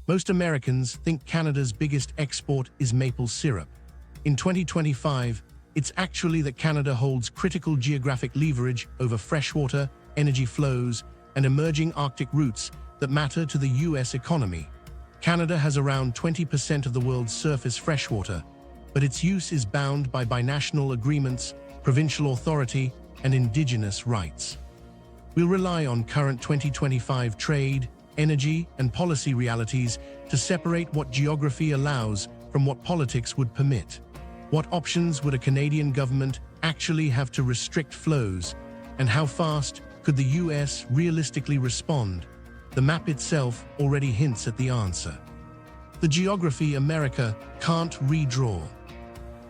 Most Americans think Canada's biggest export is maple syrup. In 2025, it's actually that Canada holds critical geographic leverage over freshwater, energy flows, and emerging Arctic routes that matter to the US economy. Canada has around 20% of the world's surface freshwater, but its use is bound by binational agreements, provincial authority, and indigenous rights. We'll rely on current 2025 trade, energy, and policy realities to separate what geography allows from what politics would permit. What options would a Canadian government actually have to restrict flows, and how fast could the US realistically respond? The map itself already hints at the answer. The geography America can't redraw.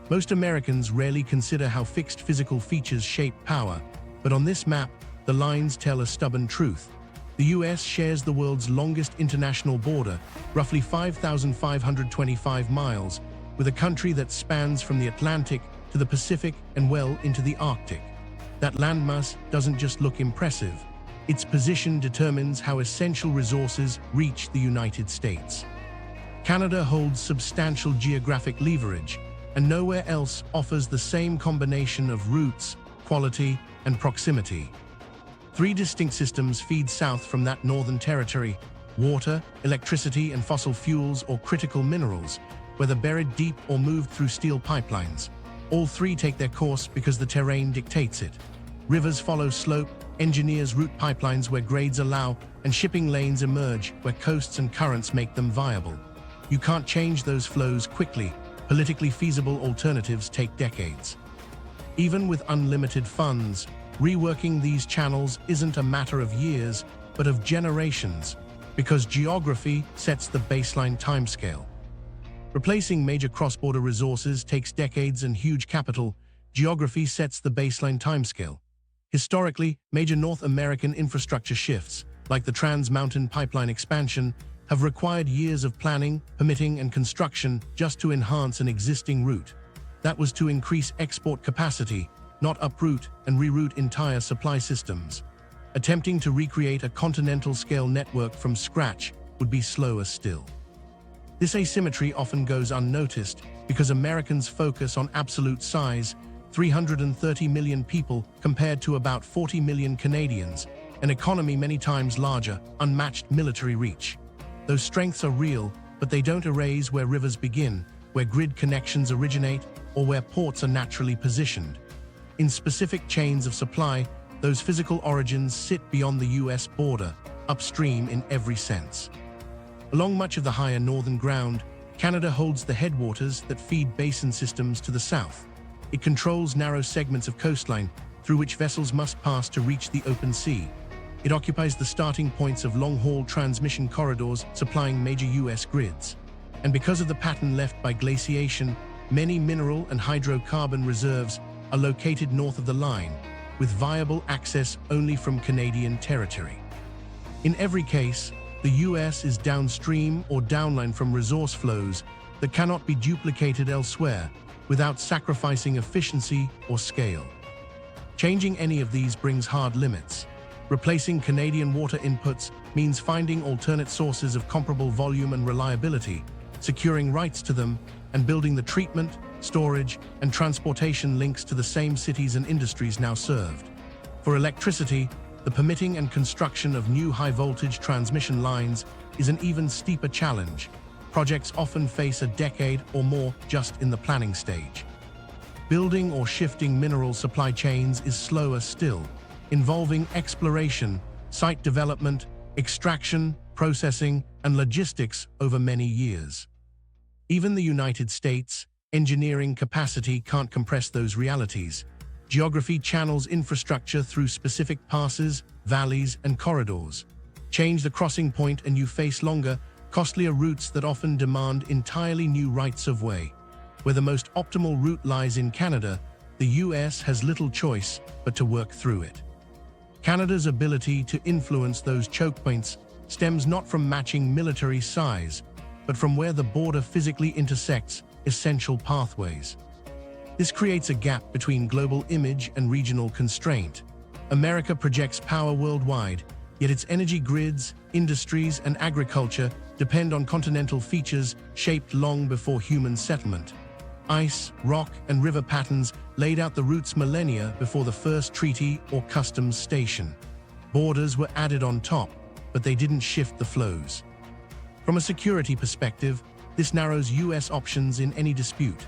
Most Americans rarely consider how fixed physical features shape power, but on this map, the lines tell a stubborn truth. The US shares the world's longest international border, roughly 5,525 miles, with a country that spans from the Atlantic to the Pacific and well into the Arctic. That landmass doesn't just look impressive. Its position determines how essential resources reach the United States. Canada holds substantial geographic leverage, and nowhere else offers the same combination of routes, quality, and proximity. Three distinct systems feed south from that northern territory: water, electricity, and fossil fuels or critical minerals, whether buried deep or moved through steel pipelines. All three take their course because the terrain dictates it. Rivers follow slope, engineers route pipelines where grades allow, and shipping lanes emerge where coasts and currents make them viable. You can't change those flows quickly. Politically feasible alternatives take decades. Even with unlimited funds, reworking these channels isn't a matter of years, but of generations, because geography sets the baseline timescale. Replacing major cross-border resources takes decades and huge capital. Geography sets the baseline timescale. Historically, major North American infrastructure shifts, like the Trans-Mountain Pipeline expansion, have required years of planning, permitting, and construction just to enhance an existing route. That was to increase export capacity, not uproot and reroute entire supply systems. Attempting to recreate a continental-scale network from scratch would be slower still. This asymmetry often goes unnoticed because Americans focus on absolute size: 330 million people compared to about 40 million Canadians, an economy many times larger, unmatched military reach. Those strengths are real, but they don't erase where rivers begin, where grid connections originate, or where ports are naturally positioned. In specific chains of supply, those physical origins sit beyond the US border, upstream in every sense. Along much of the higher northern ground, Canada holds the headwaters that feed basin systems to the south. It controls narrow segments of coastline through which vessels must pass to reach the open sea. It occupies the starting points of long-haul transmission corridors supplying major US grids. And because of the pattern left by glaciation, many mineral and hydrocarbon reserves are located north of the line, with viable access only from Canadian territory. In every case, the US is downstream or downline from resource flows that cannot be duplicated elsewhere without sacrificing efficiency or scale. Changing any of these brings hard limits. Replacing Canadian water inputs means finding alternate sources of comparable volume and reliability, securing rights to them, and building the treatment, storage, and transportation links to the same cities and industries now served. For electricity, the permitting and construction of new high-voltage transmission lines is an even steeper challenge. Projects often face a decade or more just in the planning stage. Building or shifting mineral supply chains is slower still, involving exploration, site development, extraction, processing, and logistics over many years. Even the United States' engineering capacity can't compress those realities. Geography channels infrastructure through specific passes, valleys, and corridors. Change the crossing point and you face longer, costlier routes that often demand entirely new rights of way. Where the most optimal route lies in Canada, the US has little choice but to work through it. Canada's ability to influence those choke points stems not from matching military size, but from where the border physically intersects essential pathways. This creates a gap between global image and regional constraint. America projects power worldwide, yet its energy grids, industries, and agriculture depend on continental features shaped long before human settlement. Ice, rock, and river patterns laid out the routes millennia before the first treaty or customs station. Borders were added on top, but they didn't shift the flows. From a security perspective, this narrows U.S. options in any dispute.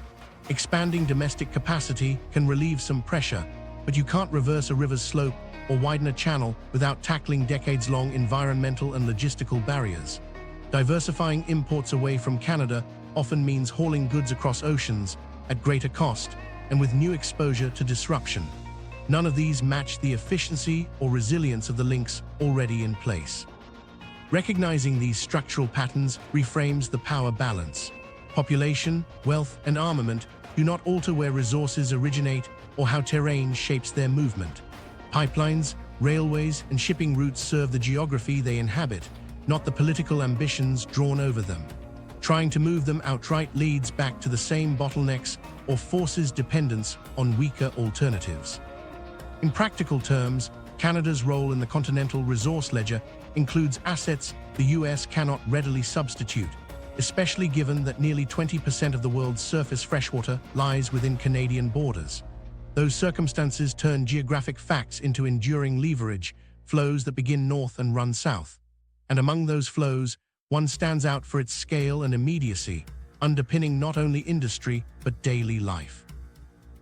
Expanding domestic capacity can relieve some pressure, but you can't reverse a river's slope or widen a channel without tackling decades-long environmental and logistical barriers. Diversifying imports away from Canada often means hauling goods across oceans at greater cost and with new exposure to disruption. None of these match the efficiency or resilience of the links already in place. Recognizing these structural patterns reframes the power balance. Population, wealth, and armament do not alter where resources originate or how terrain shapes their movement. Pipelines, railways, and shipping routes serve the geography they inhabit, not the political ambitions drawn over them. Trying to move them outright leads back to the same bottlenecks or forces dependence on weaker alternatives. In practical terms, Canada's role in the continental resource ledger includes assets the U.S. cannot readily substitute, especially given that nearly 20% of the world's surface freshwater lies within Canadian borders. Those circumstances turn geographic facts into enduring leverage, flows that begin north and run south. And among those flows, one stands out for its scale and immediacy, underpinning not only industry but daily life.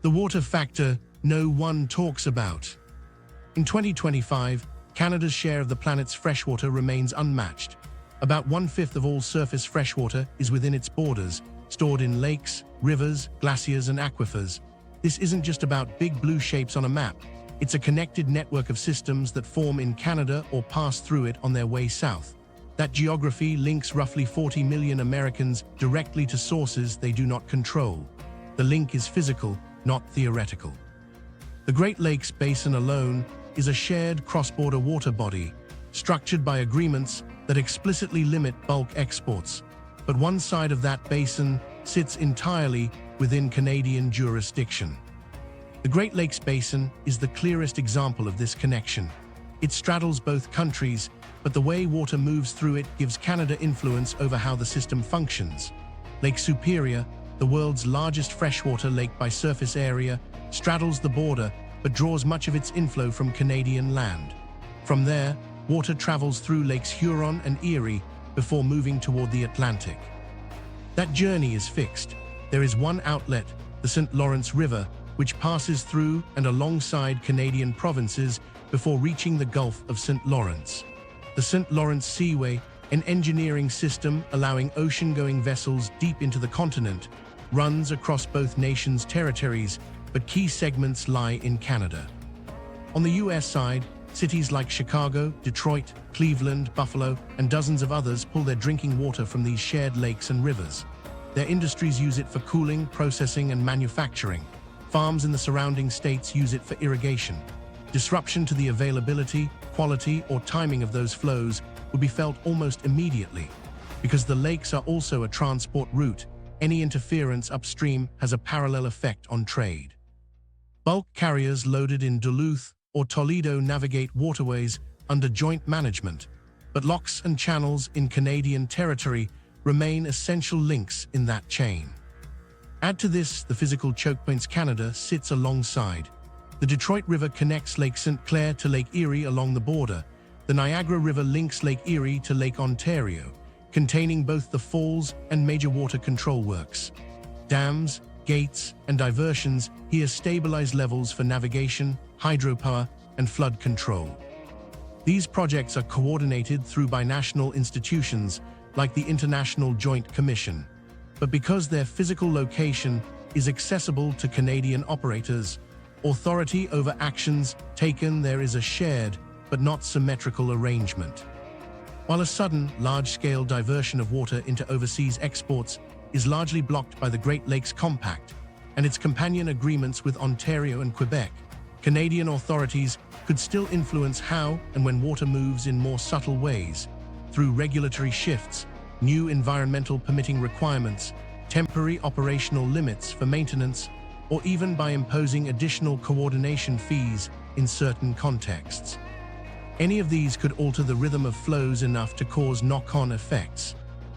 The water factor no one talks about. In 2025, Canada's share of the planet's freshwater remains unmatched. About 1/5 of all surface freshwater is within its borders, stored in lakes, rivers, glaciers, and aquifers. This isn't just about big blue shapes on a map. It's a connected network of systems that form in Canada or pass through it on their way south. That geography links roughly 40 million Americans directly to sources they do not control. The link is physical, not theoretical. The Great Lakes Basin alone is a shared cross-border water body, structured by agreements that explicitly limit bulk exports. But one side of that basin sits entirely within Canadian jurisdiction. The Great Lakes Basin is the clearest example of this connection. It straddles both countries, but the way water moves through it gives Canada influence over how the system functions. Lake Superior, the world's largest freshwater lake by surface area, straddles the border but draws much of its inflow from Canadian land. From there, water travels through Lakes Huron and Erie before moving toward the Atlantic. That journey is fixed. There is one outlet, the St. Lawrence River, which passes through and alongside Canadian provinces before reaching the Gulf of St. Lawrence. The St. Lawrence Seaway, an engineering system allowing ocean-going vessels deep into the continent, runs across both nations' territories, but key segments lie in Canada. On the US side, cities like Chicago, Detroit, Cleveland, Buffalo, and dozens of others pull their drinking water from these shared lakes and rivers. Their industries use it for cooling, processing, and manufacturing. Farms in the surrounding states use it for irrigation. Disruption to the availability, quality, or timing of those flows would be felt almost immediately. Because the lakes are also a transport route, any interference upstream has a parallel effect on trade. Bulk carriers loaded in Duluth or Toledo navigate waterways under joint management, but locks and channels in Canadian territory remain essential links in that chain. Add to this the physical Chokepoints Canada sits alongside. The Detroit River connects Lake St. Clair to Lake Erie along the border. The Niagara River links Lake Erie to Lake Ontario, containing both the falls and major water control works. Dams, gates, and diversions here stabilize levels for navigation, hydropower, and flood control. These projects are coordinated through binational institutions like the International Joint Commission. But because their physical location is accessible to Canadian operators, authority over actions taken there is a shared but not symmetrical arrangement. While a sudden, large-scale diversion of water into overseas exports is largely blocked by the Great Lakes Compact and its companion agreements with Ontario and Quebec, Canadian authorities could still influence how and when water moves in more subtle ways, through regulatory shifts, new environmental permitting requirements, temporary operational limits for maintenance, or even by imposing additional coordination fees in certain contexts. Any of these could alter the rhythm of flows enough to cause knock-on effects.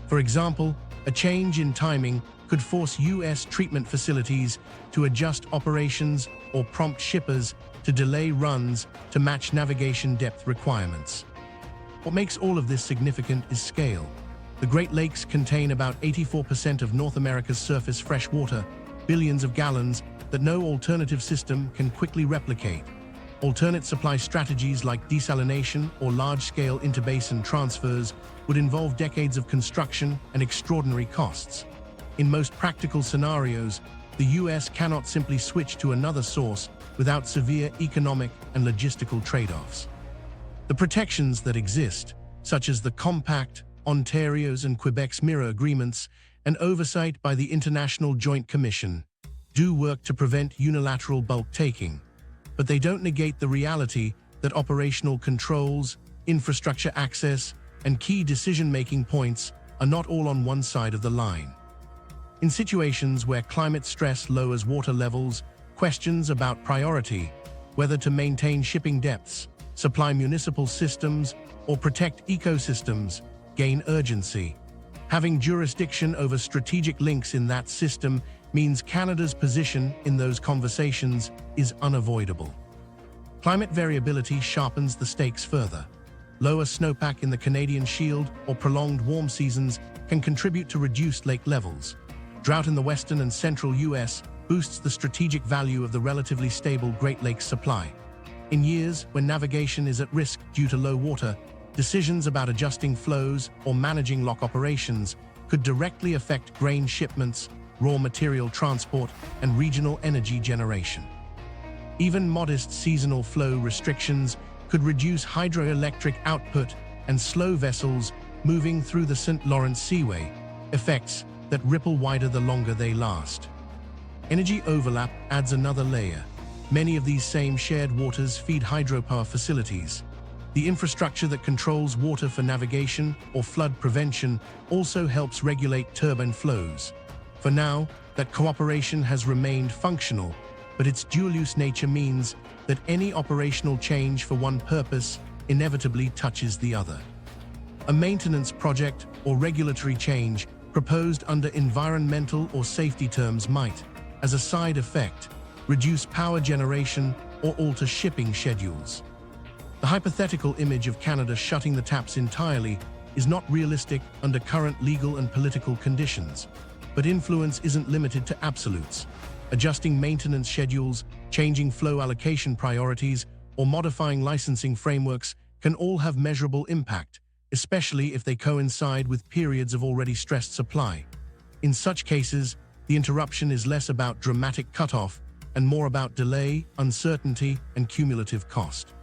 For example, a change in timing could force U.S. treatment facilities to adjust operations or prompt shippers to delay runs to match navigation depth requirements. What makes all of this significant is scale. The Great Lakes contain about 84% of North America's surface fresh water, billions of gallons that no alternative system can quickly replicate. Alternate supply strategies like desalination or large-scale interbasin transfers would involve decades of construction and extraordinary costs. In most practical scenarios, the U.S. cannot simply switch to another source without severe economic and logistical trade-offs. The protections that exist, such as the Compact, Ontario's and Quebec's mirror agreements, and oversight by the International Joint Commission, do work to prevent unilateral bulk taking, but they don't negate the reality that operational controls, infrastructure access, and key decision-making points are not all on one side of the line. In situations where climate stress lowers water levels, questions about priority, whether to maintain shipping depths, supply municipal systems, or protect ecosystems, gain urgency. Having jurisdiction over strategic links in that system means Canada's position in those conversations is unavoidable. Climate variability sharpens the stakes further. Lower snowpack in the Canadian Shield or prolonged warm seasons can contribute to reduced lake levels. Drought in the western and central U.S. boosts the strategic value of the relatively stable Great Lakes supply. In years when navigation is at risk due to low water, decisions about adjusting flows or managing lock operations could directly affect grain shipments, raw material transport, and regional energy generation. Even modest seasonal flow restrictions could reduce hydroelectric output and slow vessels moving through the St. Lawrence Seaway, effects that ripple wider the longer they last. Energy overlap adds another layer. Many of these same shared waters feed hydropower facilities. The infrastructure that controls water for navigation or flood prevention also helps regulate turbine flows. For now, that cooperation has remained functional, but its dual-use nature means that any operational change for one purpose inevitably touches the other. A maintenance project or regulatory change proposed under environmental or safety terms might, as a side effect, reduce power generation or alter shipping schedules. The hypothetical image of Canada shutting the taps entirely is not realistic under current legal and political conditions, but influence isn't limited to absolutes. Adjusting maintenance schedules, changing flow allocation priorities, or modifying licensing frameworks can all have measurable impact, especially if they coincide with periods of already stressed supply. In such cases, the interruption is less about dramatic cutoff and more about delay, uncertainty, and cumulative cost.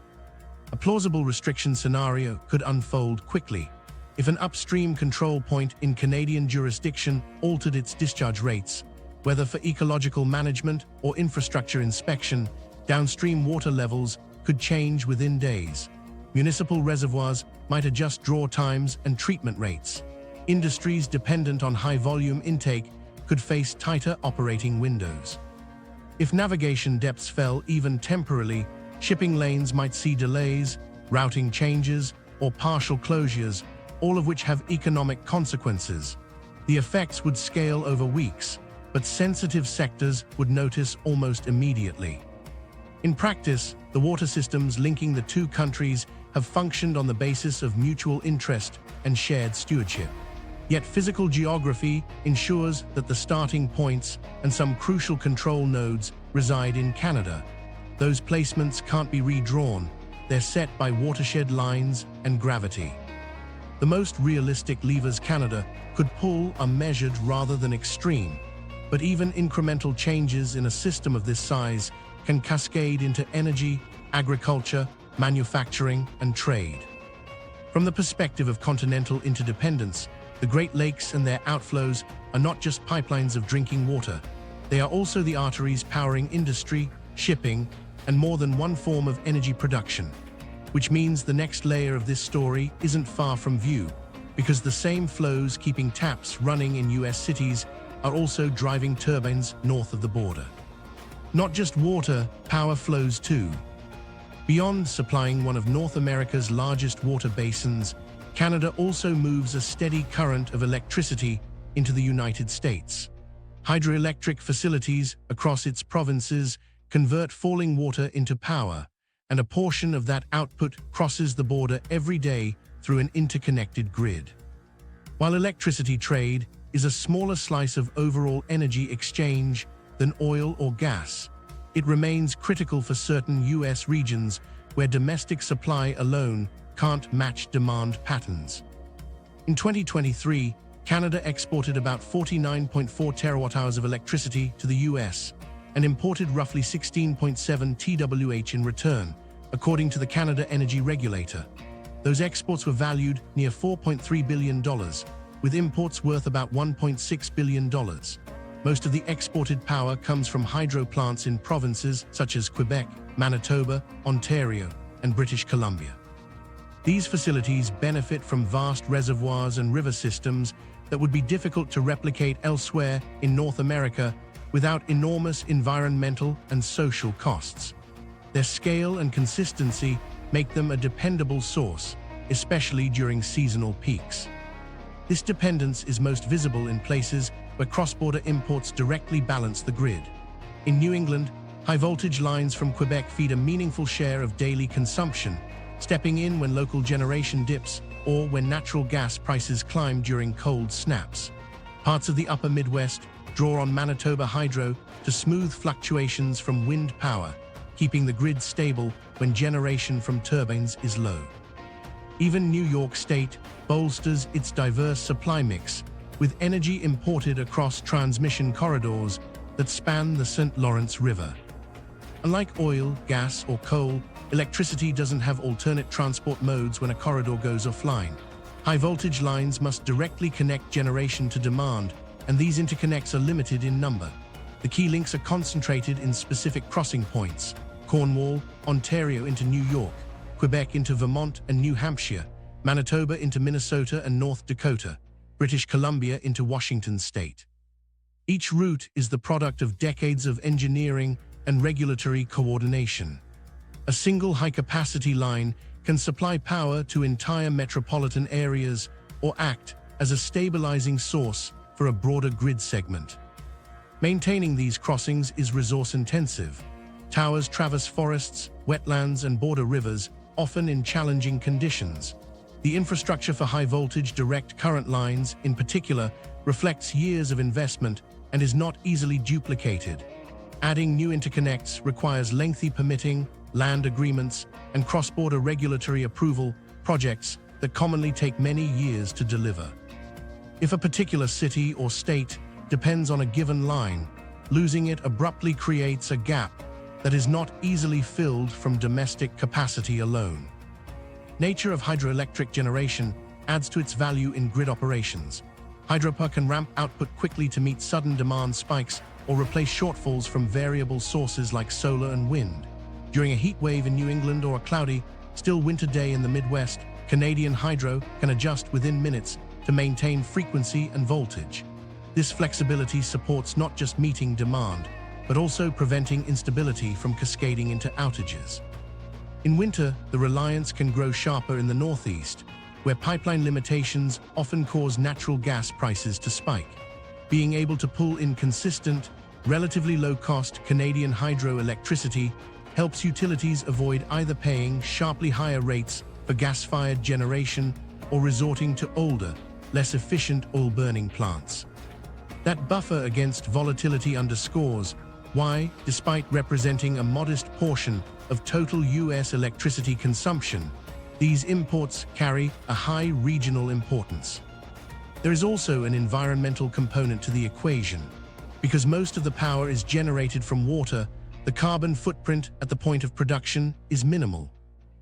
A plausible restriction scenario could unfold quickly. If an upstream control point in Canadian jurisdiction altered its discharge rates, whether for ecological management or infrastructure inspection, downstream water levels could change within days. Municipal reservoirs might adjust draw times and treatment rates. Industries dependent on high-volume intake could face tighter operating windows. If navigation depths fell even temporarily, shipping lanes might see delays, routing changes, or partial closures, all of which have economic consequences. The effects would scale over weeks, but sensitive sectors would notice almost immediately. In practice, the water systems linking the two countries have functioned on the basis of mutual interest and shared stewardship. Yet physical geography ensures that the starting points and some crucial control nodes reside in Canada. Those placements can't be redrawn. They're set by watershed lines and gravity. The most realistic levers Canada could pull are measured rather than extreme, but even incremental changes in a system of this size can cascade into energy, agriculture, manufacturing, and trade. From the perspective of continental interdependence, the Great Lakes and their outflows are not just pipelines of drinking water. They are also the arteries powering industry, shipping, and more than one form of energy production. Which means the next layer of this story isn't far from view, because the same flows keeping taps running in US cities are also driving turbines north of the border. Not just water, power flows too. Beyond supplying one of North America's largest water basins, Canada also moves a steady current of electricity into the United States. Hydroelectric facilities across its provinces convert falling water into power, and a portion of that output crosses the border every day through an interconnected grid. While electricity trade is a smaller slice of overall energy exchange than oil or gas, it remains critical for certain U.S. regions where domestic supply alone can't match demand patterns. In 2023, Canada exported about 49.4 terawatt-hours of electricity to the U.S. and imported roughly 16.7 TWh in return, according to the Canada Energy Regulator. Those exports were valued near $4.3 billion, with imports worth about $1.6 billion. Most of the exported power comes from hydro plants in provinces such as Quebec, Manitoba, Ontario, and British Columbia. These facilities benefit from vast reservoirs and river systems that would be difficult to replicate elsewhere in North America without enormous environmental and social costs. Their scale and consistency make them a dependable source, especially during seasonal peaks. This dependence is most visible in places where cross-border imports directly balance the grid. In New England, high-voltage lines from Quebec feed a meaningful share of daily consumption, stepping in when local generation dips or when natural gas prices climb during cold snaps. Parts of the upper Midwest draw on Manitoba hydro to smooth fluctuations from wind power, keeping the grid stable when generation from turbines is low. Even New York State bolsters its diverse supply mix, with energy imported across transmission corridors that span the St. Lawrence River. Unlike oil, gas, or coal, electricity doesn't have alternate transport modes when a corridor goes offline. High-voltage lines must directly connect generation to demand, and these interconnects are limited in number. The key links are concentrated in specific crossing points: Cornwall, Ontario into New York, Quebec into Vermont and New Hampshire, Manitoba into Minnesota and North Dakota, British Columbia into Washington state. Each route is the product of decades of engineering and regulatory coordination. A single high-capacity line can supply power to entire metropolitan areas or act as a stabilizing source for a broader grid segment. Maintaining these crossings is resource-intensive. Towers traverse forests, wetlands, and border rivers, often in challenging conditions. The infrastructure for high-voltage direct current lines, in particular, reflects years of investment and is not easily duplicated. Adding new interconnects requires lengthy permitting, land agreements, and cross-border regulatory approval, projects that commonly take many years to deliver. If a particular city or state depends on a given line, losing it abruptly creates a gap that is not easily filled from domestic capacity alone. Nature of hydroelectric generation adds to its value in grid operations. Hydropower can ramp output quickly to meet sudden demand spikes or replace shortfalls from variable sources like solar and wind. During a heat wave in New England or a cloudy, still winter day in the Midwest, Canadian hydro can adjust within minutes to maintain frequency and voltage. This flexibility supports not just meeting demand, but also preventing instability from cascading into outages. In winter, the reliance can grow sharper in the Northeast, where pipeline limitations often cause natural gas prices to spike. Being able to pull in consistent, relatively low-cost Canadian hydroelectricity helps utilities avoid either paying sharply higher rates for gas-fired generation or resorting to older, less efficient oil-burning plants. That buffer against volatility underscores why, despite representing a modest portion of total U.S. electricity consumption, these imports carry a high regional importance. There is also an environmental component to the equation. Because most of the power is generated from water, the carbon footprint at the point of production is minimal.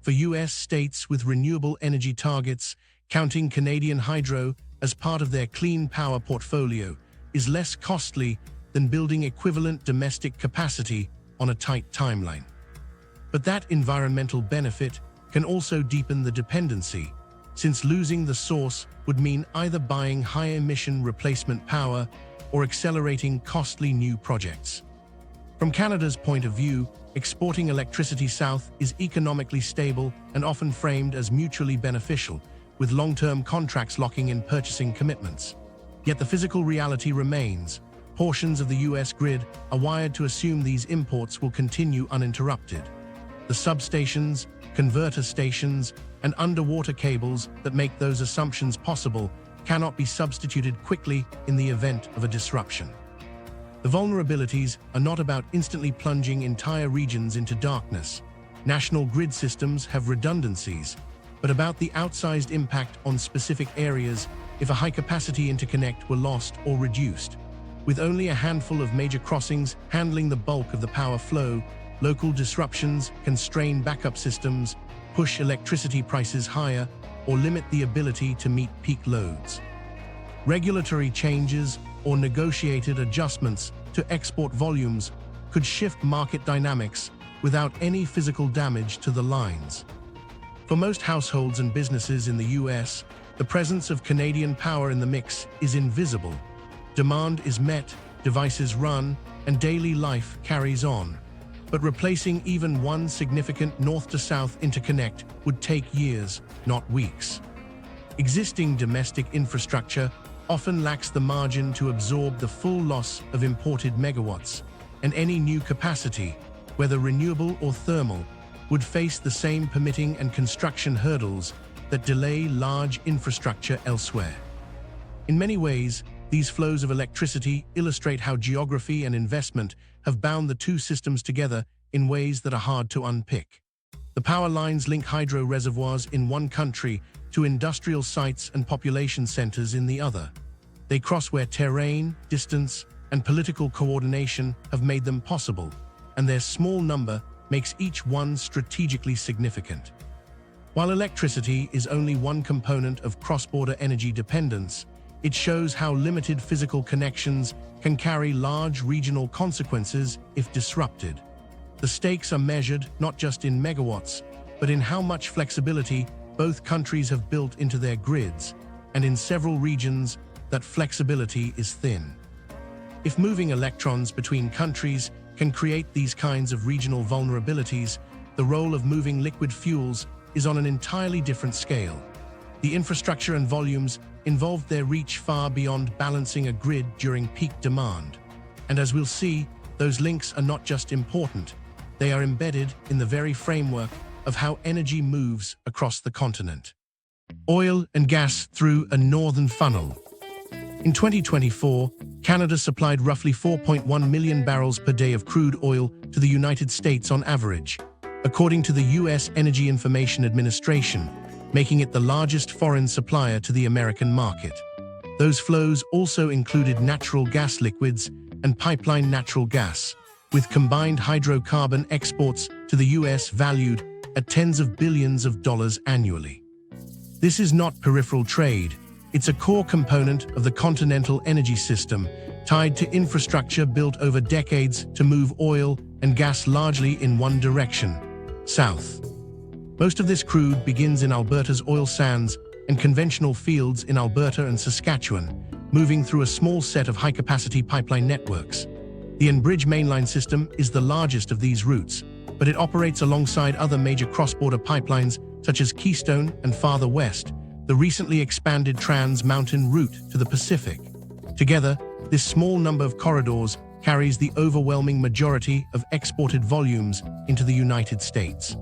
For U.S. states with renewable energy targets, counting Canadian hydro as part of their clean power portfolio is less costly than building equivalent domestic capacity on a tight timeline. But that environmental benefit can also deepen the dependency, since losing the source would mean either buying high-emission replacement power or accelerating costly new projects. From Canada's point of view, exporting electricity south is economically stable and often framed as mutually beneficial, with long-term contracts locking in purchasing commitments. Yet the physical reality remains. Portions of the US grid are wired to assume these imports will continue uninterrupted. The substations, converter stations, and underwater cables that make those assumptions possible cannot be substituted quickly in the event of a disruption. The vulnerabilities are not about instantly plunging entire regions into darkness. National grid systems have redundancies, but about the outsized impact on specific areas if a high-capacity interconnect were lost or reduced. With only a handful of major crossings handling the bulk of the power flow, local disruptions can strain backup systems, push electricity prices higher, or limit the ability to meet peak loads. Regulatory changes or negotiated adjustments to export volumes could shift market dynamics without any physical damage to the lines. For most households and businesses in the US, the presence of Canadian power in the mix is invisible. Demand is met, devices run, and daily life carries on. But replacing even one significant north-to-south interconnect would take years, not weeks. Existing domestic infrastructure often lacks the margin to absorb the full loss of imported megawatts, and any new capacity, whether renewable or thermal, would face the same permitting and construction hurdles that delay large infrastructure elsewhere. In many ways, these flows of electricity illustrate how geography and investment have bound the two systems together in ways that are hard to unpick. The power lines link hydro reservoirs in one country to industrial sites and population centers in the other. They cross where terrain, distance, and political coordination have made them possible, and their small number makes each one strategically significant. While electricity is only one component of cross-border energy dependence, it shows how limited physical connections can carry large regional consequences if disrupted. The stakes are measured not just in megawatts, but in how much flexibility both countries have built into their grids, and in several regions, that flexibility is thin. If moving electrons between countries can create these kinds of regional vulnerabilities, the role of moving liquid fuels is on an entirely different scale. The infrastructure and volumes involved there reach far beyond balancing a grid during peak demand. And as we'll see, those links are not just important, they are embedded in the very framework of how energy moves across the continent. Oil and gas through a northern funnel. In 2024, Canada supplied roughly 4.1 million barrels per day of crude oil to the United States on average, according to the U.S. Energy Information Administration, making it the largest foreign supplier to the American market. Those flows also included natural gas liquids and pipeline natural gas, with combined hydrocarbon exports to the U.S. valued at tens of billions of dollars annually. This is not peripheral trade. It's a core component of the continental energy system, tied to infrastructure built over decades to move oil and gas largely in one direction, south. Most of this crude begins in Alberta's oil sands and conventional fields in Alberta and Saskatchewan, moving through a small set of high-capacity pipeline networks. The Enbridge mainline system is the largest of these routes, but it operates alongside other major cross-border pipelines such as Keystone and farther west, the recently expanded Trans Mountain route to the Pacific. Together, this small number of corridors carries the overwhelming majority of exported volumes into the United States.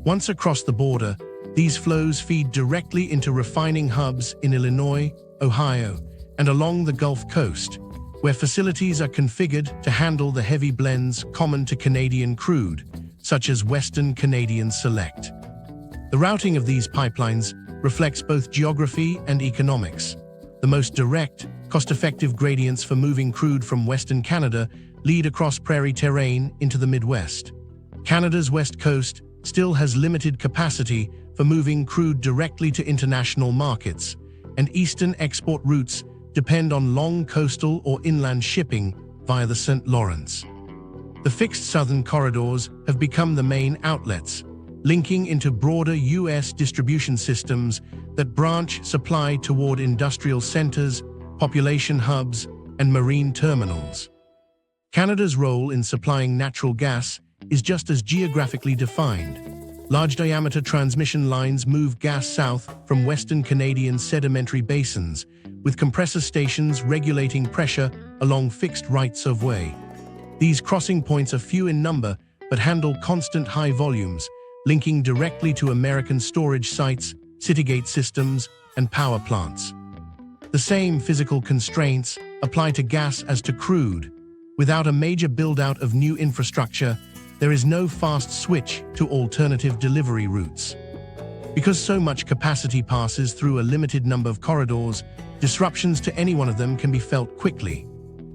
Once across the border, these flows feed directly into refining hubs in Illinois, Ohio, and along the Gulf Coast, where facilities are configured to handle the heavy blends common to Canadian crude, such as Western Canadian Select. The routing of these pipelines reflects both geography and economics. The most direct, cost-effective gradients for moving crude from Western Canada lead across prairie terrain into the Midwest. Canada's west coast still has limited capacity for moving crude directly to international markets, and eastern export routes depend on long coastal or inland shipping via the St. Lawrence. The fixed southern corridors have become the main outlets, linking into broader U.S. distribution systems that branch supply toward industrial centers, population hubs, and marine terminals. Canada's role in supplying natural gas is just as geographically defined. Large-diameter transmission lines move gas south from western Canadian sedimentary basins, with compressor stations regulating pressure along fixed rights-of-way. These crossing points are few in number, but handle constant high volumes, linking directly to American storage sites, citygate systems, and power plants. The same physical constraints apply to gas as to crude. Without a major build-out of new infrastructure, there is no fast switch to alternative delivery routes. Because so much capacity passes through a limited number of corridors, disruptions to any one of them can be felt quickly.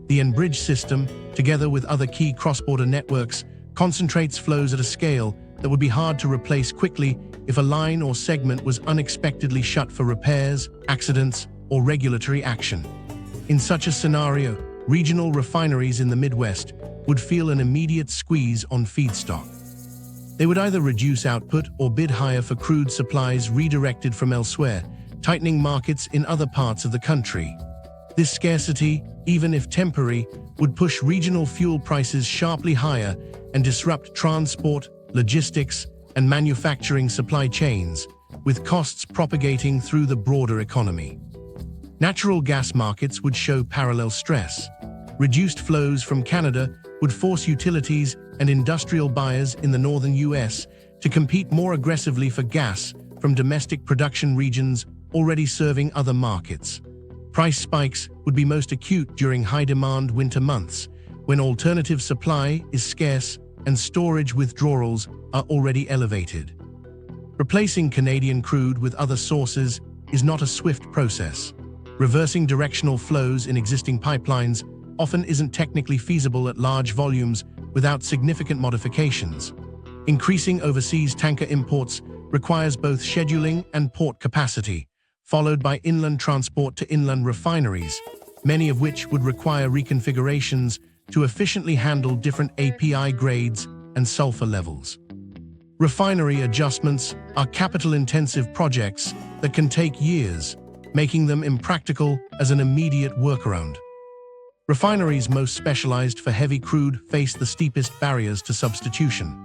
The Enbridge system, together with other key cross-border networks, concentrates flows at a scale that would be hard to replace quickly if a line or segment was unexpectedly shut for repairs, accidents, or regulatory action. In such a scenario, regional refineries in the Midwest would feel an immediate squeeze on feedstock. They would either reduce output or bid higher for crude supplies redirected from elsewhere, tightening markets in other parts of the country. This scarcity, even if temporary, would push regional fuel prices sharply higher and disrupt transport, logistics, and manufacturing supply chains, with costs propagating through the broader economy. Natural gas markets would show parallel stress. Reduced flows from Canada would force utilities and industrial buyers in the northern US to compete more aggressively for gas from domestic production regions already serving other markets. Price spikes would be most acute during high-demand winter months, when alternative supply is scarce and storage withdrawals are already elevated. Replacing Canadian crude with other sources is not a swift process. Reversing directional flows in existing pipelines often isn't technically feasible at large volumes without significant modifications. Increasing overseas tanker imports requires both scheduling and port capacity, followed by inland transport to inland refineries, many of which would require reconfigurations to efficiently handle different API grades and sulfur levels. Refinery adjustments are capital-intensive projects that can take years, making them impractical as an immediate workaround. Refineries most specialized for heavy crude face the steepest barriers to substitution.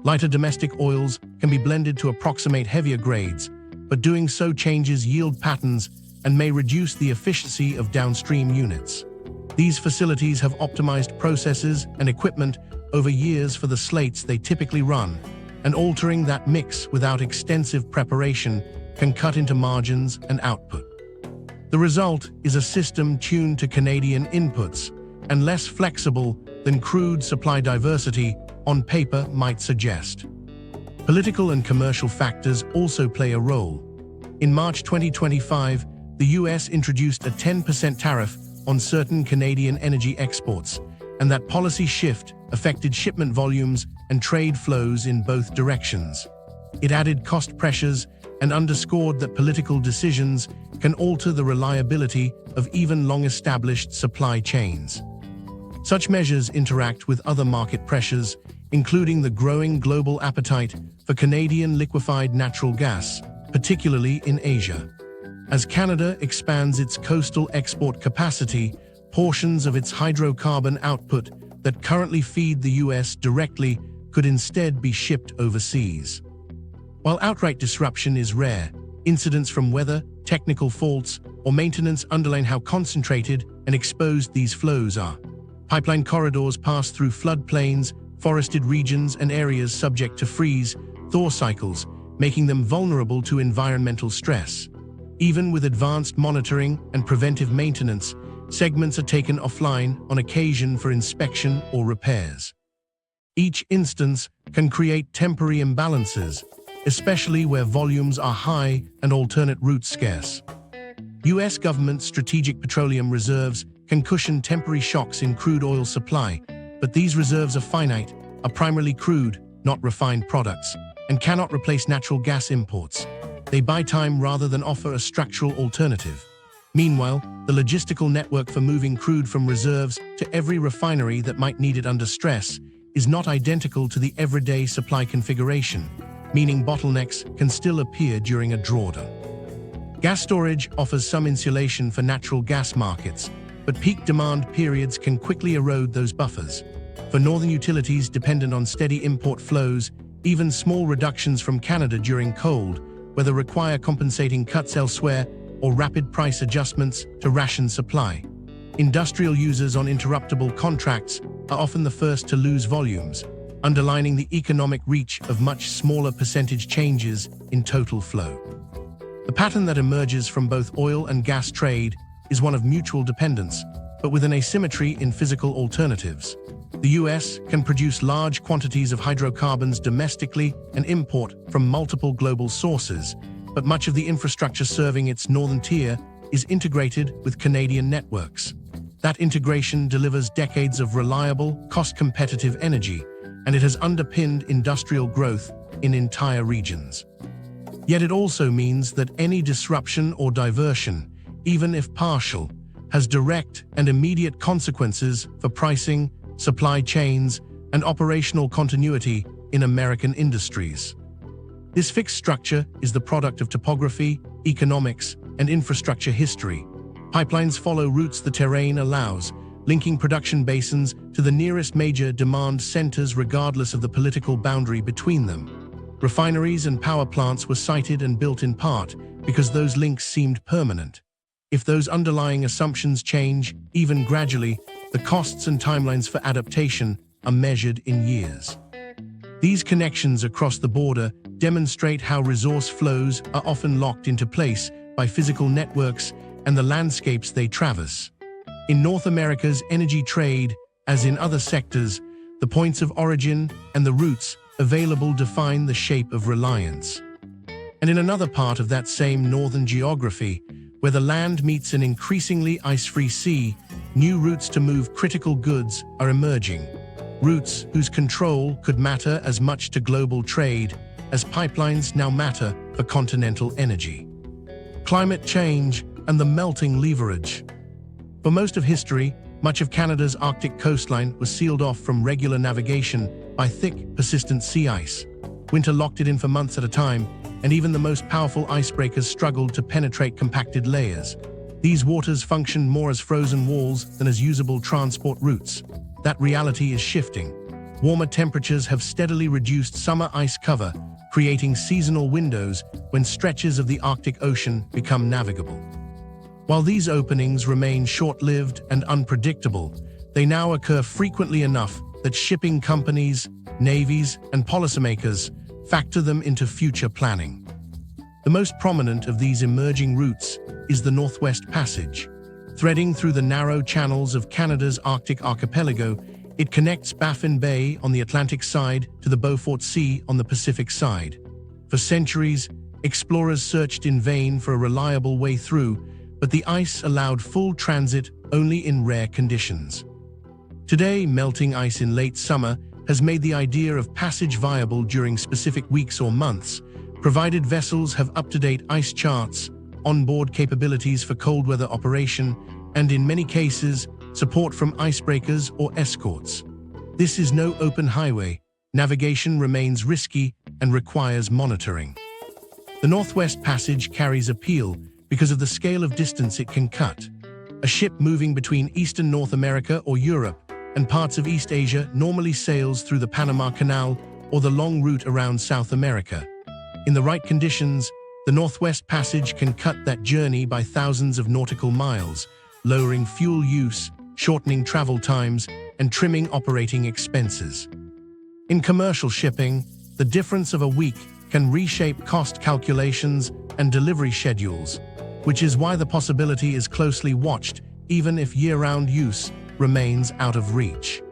Lighter domestic oils can be blended to approximate heavier grades, but doing so changes yield patterns and may reduce the efficiency of downstream units. These facilities have optimized processes and equipment over years for the slates they typically run, and altering that mix without extensive preparation can cut into margins and output. The result is a system tuned to Canadian inputs and less flexible than crude supply diversity on paper might suggest. Political and commercial factors also play a role. In March 2025, the US introduced a 10% tariff on certain Canadian energy exports, and that policy shift affected shipment volumes and trade flows in both directions. It added cost pressures and underscored that political decisions can alter the reliability of even long-established supply chains. Such measures interact with other market pressures, including the growing global appetite for Canadian liquefied natural gas, particularly in Asia. As Canada expands its coastal export capacity, portions of its hydrocarbon output that currently feed the US directly could instead be shipped overseas. While outright disruption is rare, incidents from weather, technical faults, or maintenance underline how concentrated and exposed these flows are. Pipeline corridors pass through floodplains, forested regions, and areas subject to freeze-thaw cycles, making them vulnerable to environmental stress. Even with advanced monitoring and preventive maintenance, segments are taken offline on occasion for inspection or repairs. Each instance can create temporary imbalances, especially where volumes are high and alternate routes scarce. US government strategic petroleum reserves can cushion temporary shocks in crude oil supply, but these reserves are finite, are primarily crude, not refined products, and cannot replace natural gas imports. They buy time rather than offer a structural alternative. Meanwhile, the logistical network for moving crude from reserves to every refinery that might need it under stress is not identical to the everyday supply configuration, meaning bottlenecks can still appear during a drawdown. Gas storage offers some insulation for natural gas markets, but peak demand periods can quickly erode those buffers. For northern utilities dependent on steady import flows, Even small reductions from Canada during cold weather require compensating cuts elsewhere or rapid price adjustments to ration supply. Industrial users on interruptible contracts are often the first to lose volumes, underlining the economic reach of much smaller percentage changes in total flow. The pattern that emerges from both oil and gas trade is one of mutual dependence, but with an asymmetry in physical alternatives. The US can produce large quantities of hydrocarbons domestically and import from multiple global sources, but much of the infrastructure serving its northern tier is integrated with Canadian networks. That integration delivers decades of reliable, cost-competitive energy, and it has underpinned industrial growth in entire regions. Yet it also means that any disruption or diversion, even if partial, has direct and immediate consequences for pricing, supply chains, and operational continuity in American industries. This fixed structure is the product of topography, economics, and infrastructure history. Pipelines follow routes the terrain allows, linking production basins to the nearest major demand centers regardless of the political boundary between them. Refineries and power plants were sited and built in part because those links seemed permanent. If those underlying assumptions change, even gradually, the costs and timelines for adaptation are measured in years. These connections across the border demonstrate how resource flows are often locked into place by physical networks and the landscapes they traverse. In North America's energy trade, as in other sectors, the points of origin and the routes available define the shape of reliance. And in another part of that same northern geography, where the land meets an increasingly ice-free sea, new routes to move critical goods are emerging. Routes whose control could matter as much to global trade as pipelines now matter for continental energy. Climate change and the melting leverage. For most of history, much of Canada's Arctic coastline was sealed off from regular navigation by thick, persistent sea ice. Winter locked it in for months at a time, and even the most powerful icebreakers struggled to penetrate compacted layers. These waters functioned more as frozen walls than as usable transport routes. That reality is shifting. Warmer temperatures have steadily reduced summer ice cover, creating seasonal windows when stretches of the Arctic Ocean become navigable. While these openings remain short-lived and unpredictable, they now occur frequently enough that shipping companies, navies, and policymakers factor them into future planning. The most prominent of these emerging routes is the Northwest Passage. Threading through the narrow channels of Canada's Arctic archipelago, it connects Baffin Bay on the Atlantic side to the Beaufort Sea on the Pacific side. For centuries, explorers searched in vain for a reliable way through, but the ice allowed full transit only in rare conditions. Today, melting ice in late summer has made the idea of passage viable during specific weeks or months, provided vessels have up-to-date ice charts, onboard capabilities for cold weather operation, and in many cases, support from icebreakers or escorts. This is no open highway. Navigation remains risky and requires monitoring. The Northwest Passage carries appeal because of the scale of distance it can cut. A ship moving between eastern North America or Europe and parts of East Asia normally sails through the Panama Canal or the long route around South America. In the right conditions, the Northwest Passage can cut that journey by thousands of nautical miles, lowering fuel use, shortening travel times, and trimming operating expenses. In commercial shipping, the difference of a week can reshape cost calculations and delivery schedules, which is why the possibility is closely watched even if year-round use remains out of reach.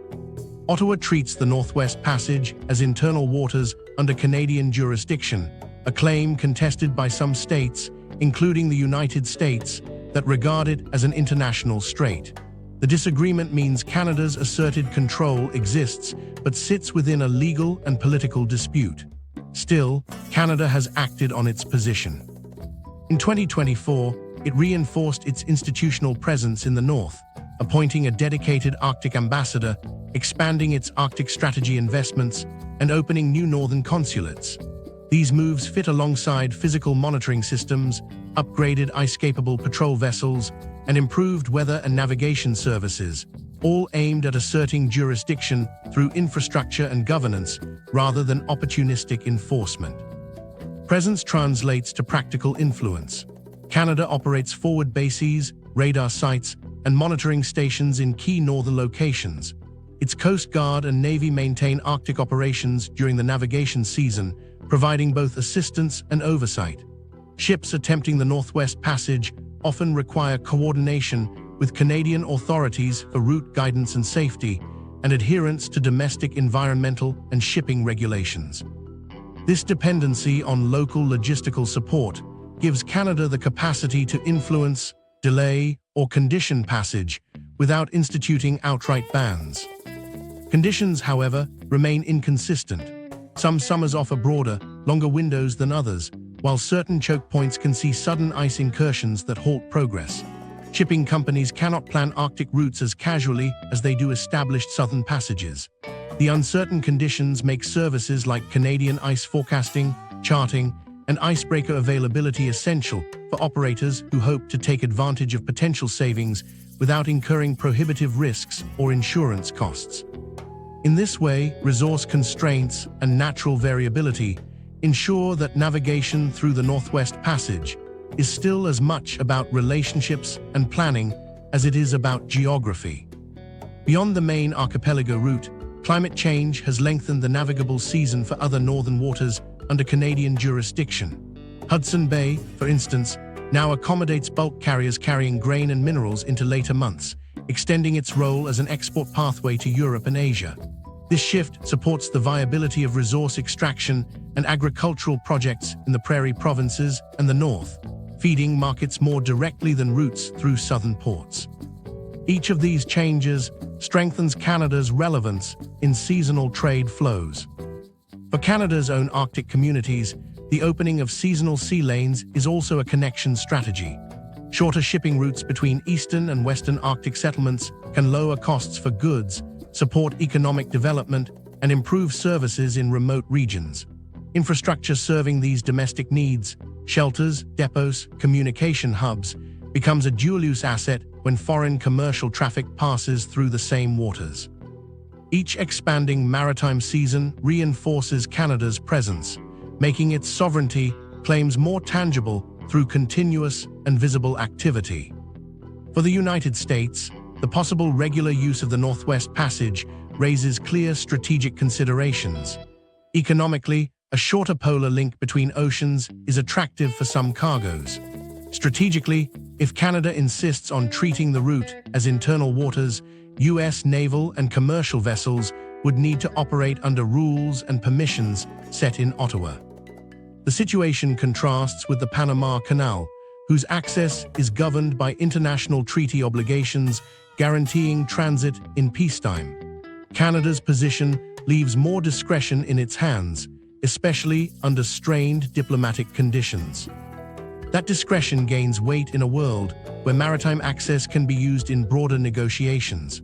Ottawa treats the Northwest Passage as internal waters under Canadian jurisdiction, a claim contested by some states, including the United States, that regard it as an international strait. The disagreement means Canada's asserted control exists but sits within a legal and political dispute. Still, Canada has acted on its position. In 2024, it reinforced its institutional presence in the north, appointing a dedicated Arctic ambassador, expanding its Arctic strategy investments, and opening new northern consulates. These moves fit alongside physical monitoring systems, upgraded ice-capable patrol vessels, and improved weather and navigation services, all aimed at asserting jurisdiction through infrastructure and governance rather than opportunistic enforcement. Presence translates to practical influence. Canada operates forward bases, radar sites, and monitoring stations in key northern locations. Its Coast Guard and Navy maintain Arctic operations during the navigation season, providing both assistance and oversight. Ships attempting the Northwest Passage often require coordination with Canadian authorities for route guidance and safety, and adherence to domestic environmental and shipping regulations. This dependency on local logistical support gives Canada the capacity to influence, delay, or condition passage without instituting outright bans. Conditions, however, remain inconsistent. Some summers offer broader, longer windows than others, while certain choke points can see sudden ice incursions that halt progress. Shipping companies cannot plan Arctic routes as casually as they do established southern passages. The uncertain conditions make services like Canadian ice forecasting, charting, and icebreaker availability essential for operators who hope to take advantage of potential savings without incurring prohibitive risks or insurance costs. In this way, resource constraints and natural variability ensure that navigation through the Northwest Passage is still as much about relationships and planning as it is about geography. Beyond the main archipelago route, climate change has lengthened the navigable season for other northern waters under Canadian jurisdiction. Hudson Bay, for instance, now accommodates bulk carriers carrying grain and minerals into later months, extending its role as an export pathway to Europe and Asia. This shift supports the viability of resource extraction and agricultural projects in the prairie provinces and the north, feeding markets more directly than routes through southern ports. Each of these changes strengthens Canada's relevance in seasonal trade flows. For Canada's own Arctic communities, the opening of seasonal sea lanes is also a connection strategy. Shorter shipping routes between eastern and western Arctic settlements can lower costs for goods, support economic development, and improve services in remote regions. Infrastructure serving these domestic needs, shelters, depots, communication hubs, becomes a dual-use asset when foreign commercial traffic passes through the same waters. Each expanding maritime season reinforces Canada's presence, making its sovereignty claims more tangible through continuous and visible activity. For the United States, the possible regular use of the Northwest Passage raises clear strategic considerations. Economically, a shorter polar link between oceans is attractive for some cargoes. Strategically, if Canada insists on treating the route as internal waters, U.S. naval and commercial vessels would need to operate under rules and permissions set in Ottawa. The situation contrasts with the Panama Canal, whose access is governed by international treaty obligations guaranteeing transit in peacetime. Canada's position leaves more discretion in its hands, especially under strained diplomatic conditions. That discretion gains weight in a world where maritime access can be used in broader negotiations.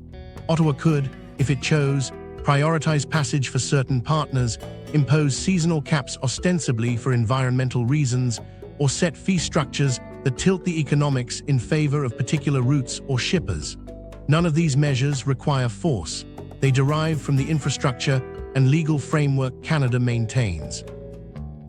Ottawa could, if it chose, prioritize passage for certain partners, impose seasonal caps ostensibly for environmental reasons, or set fee structures that tilt the economics in favor of particular routes or shippers. None of these measures require force. They derive from the infrastructure and legal framework Canada maintains.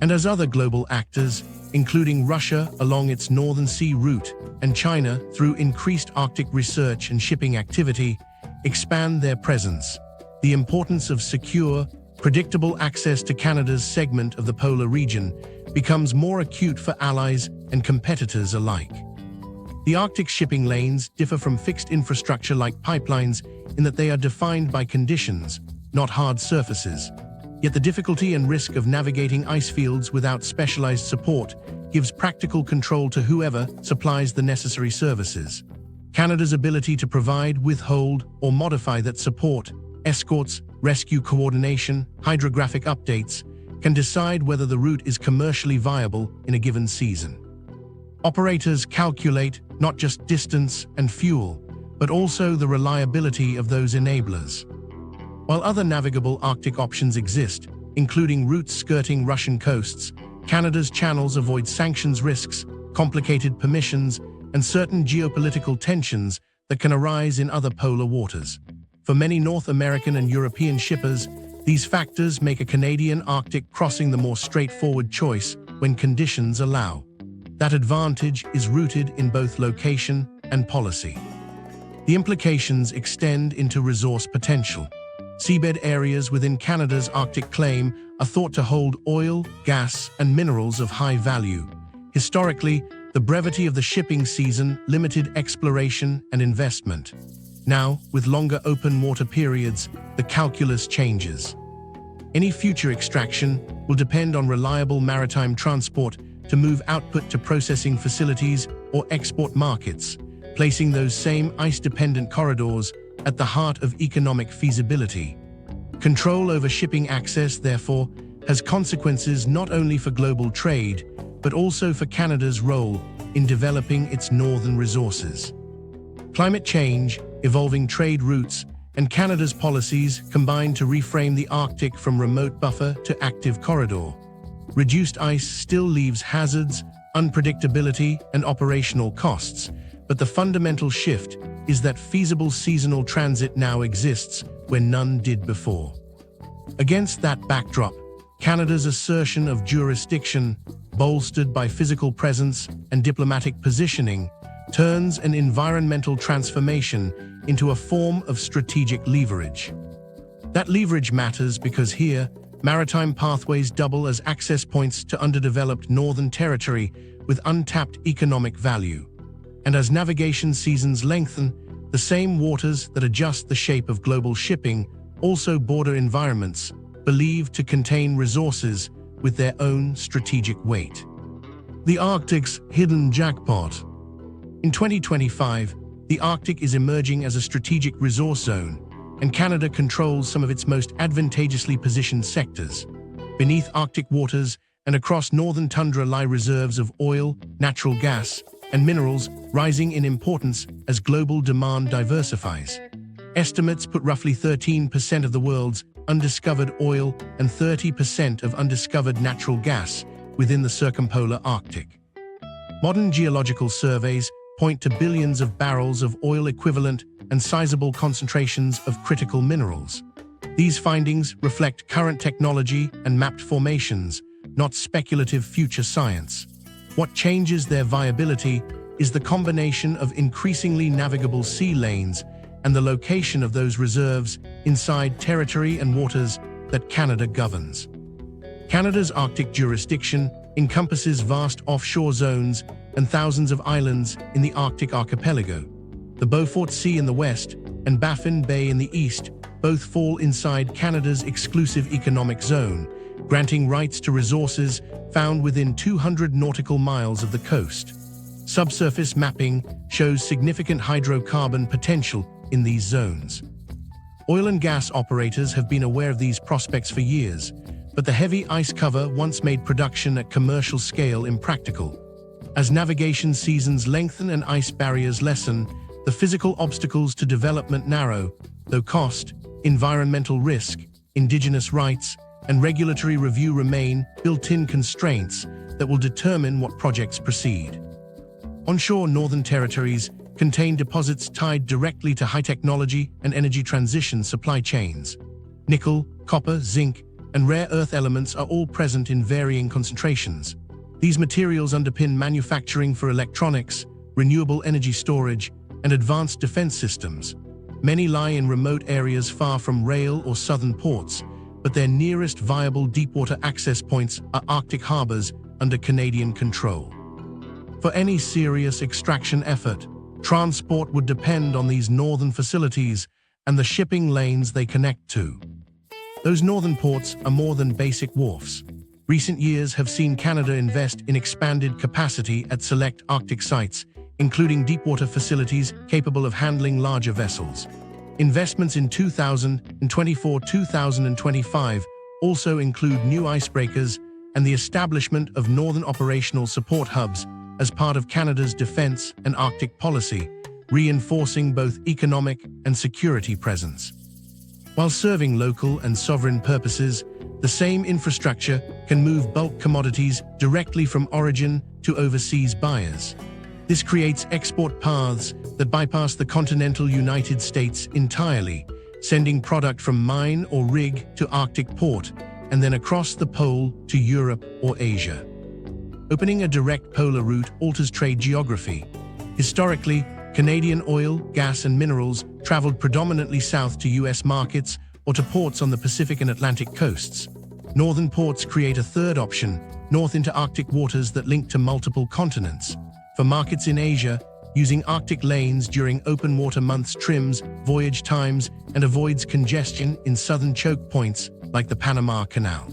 And as other global actors, including Russia along its Northern Sea route and China through increased Arctic research and shipping activity, expand their presence, the importance of secure, predictable access to Canada's segment of the polar region becomes more acute for allies and competitors alike. The Arctic shipping lanes differ from fixed infrastructure like pipelines in that they are defined by conditions, not hard surfaces. Yet the difficulty and risk of navigating ice fields without specialized support gives practical control to whoever supplies the necessary services. Canada's ability to provide, withhold, or modify that support, escorts, rescue coordination, hydrographic updates, can decide whether the route is commercially viable in a given season. Operators calculate not just distance and fuel, but also the reliability of those enablers. While other navigable Arctic options exist, including routes skirting Russian coasts, Canada's channels avoid sanctions risks, complicated permissions, and certain geopolitical tensions that can arise in other polar waters. For many North American and European shippers, these factors make a Canadian Arctic crossing the more straightforward choice when conditions allow. That advantage is rooted in both location and policy. The implications extend into resource potential. Seabed areas within Canada's Arctic claim are thought to hold oil, gas, and minerals of high value. Historically, the brevity of the shipping season limited exploration and investment. Now, with longer open water periods, the calculus changes. Any future extraction will depend on reliable maritime transport to move output to processing facilities or export markets, placing those same ice-dependent corridors at the heart of economic feasibility. Control over shipping access, therefore, has consequences not only for global trade, but also for Canada's role in developing its northern resources. Climate change, evolving trade routes, and Canada's policies combine to reframe the Arctic from remote buffer to active corridor. Reduced ice still leaves hazards, unpredictability, and operational costs, but the fundamental shift is that feasible seasonal transit now exists where none did before. Against that backdrop, Canada's assertion of jurisdiction, bolstered by physical presence and diplomatic positioning, turns an environmental transformation into a form of strategic leverage. That leverage matters because here, maritime pathways double as access points to underdeveloped northern territory with untapped economic value. And as navigation seasons lengthen, the same waters that adjust the shape of global shipping also border environments believed to contain resources with their own strategic weight. The Arctic's hidden jackpot. In 2025, the Arctic is emerging as a strategic resource zone, and Canada controls some of its most advantageously positioned sectors. Beneath Arctic waters and across northern tundra lie reserves of oil, natural gas, and minerals rising in importance as global demand diversifies. Estimates put roughly 13% of the world's undiscovered oil and 30% of undiscovered natural gas within the circumpolar Arctic. Modern geological surveys point to billions of barrels of oil equivalent and sizable concentrations of critical minerals. These findings reflect current technology and mapped formations, not speculative future science. What changes their viability is the combination of increasingly navigable sea lanes and the location of those reserves inside territory and waters that Canada governs. Canada's Arctic jurisdiction encompasses vast offshore zones and thousands of islands in the Arctic archipelago. The Beaufort Sea in the west and Baffin Bay in the east both fall inside Canada's exclusive economic zone, granting rights to resources found within 200 nautical miles of the coast. Subsurface mapping shows significant hydrocarbon potential in these zones. Oil and gas operators have been aware of these prospects for years, but the heavy ice cover once made production at commercial scale impractical. As navigation seasons lengthen and ice barriers lessen, the physical obstacles to development narrow, though cost, environmental risk, indigenous rights, and regulatory review remain built-in constraints that will determine what projects proceed. Onshore northern territories contain deposits tied directly to high technology and energy transition supply chains. Nickel, copper, zinc, and rare earth elements are all present in varying concentrations. These materials underpin manufacturing for electronics, renewable energy storage, and advanced defense systems. Many lie in remote areas far from rail or southern ports, but their nearest viable deepwater access points are Arctic harbors under Canadian control. For any serious extraction effort, transport would depend on these northern facilities and the shipping lanes they connect to. Those northern ports are more than basic wharfs. Recent years have seen Canada invest in expanded capacity at select Arctic sites, including deepwater facilities capable of handling larger vessels. Investments in 2024-2025 also include new icebreakers and the establishment of northern operational support hubs as part of Canada's defense and Arctic policy, reinforcing both economic and security presence. While serving local and sovereign purposes, the same infrastructure can move bulk commodities directly from origin to overseas buyers. This creates export paths that bypass the continental United States entirely, sending product from mine or rig to Arctic port, and then across the pole to Europe or Asia. Opening a direct polar route alters trade geography. Historically, Canadian oil, gas, and minerals traveled predominantly south to US markets or to ports on the Pacific and Atlantic coasts. Northern ports create a third option, north into Arctic waters that link to multiple continents. For markets in Asia, using Arctic lanes during open water months trims voyage times and avoids congestion in southern choke points like the Panama Canal.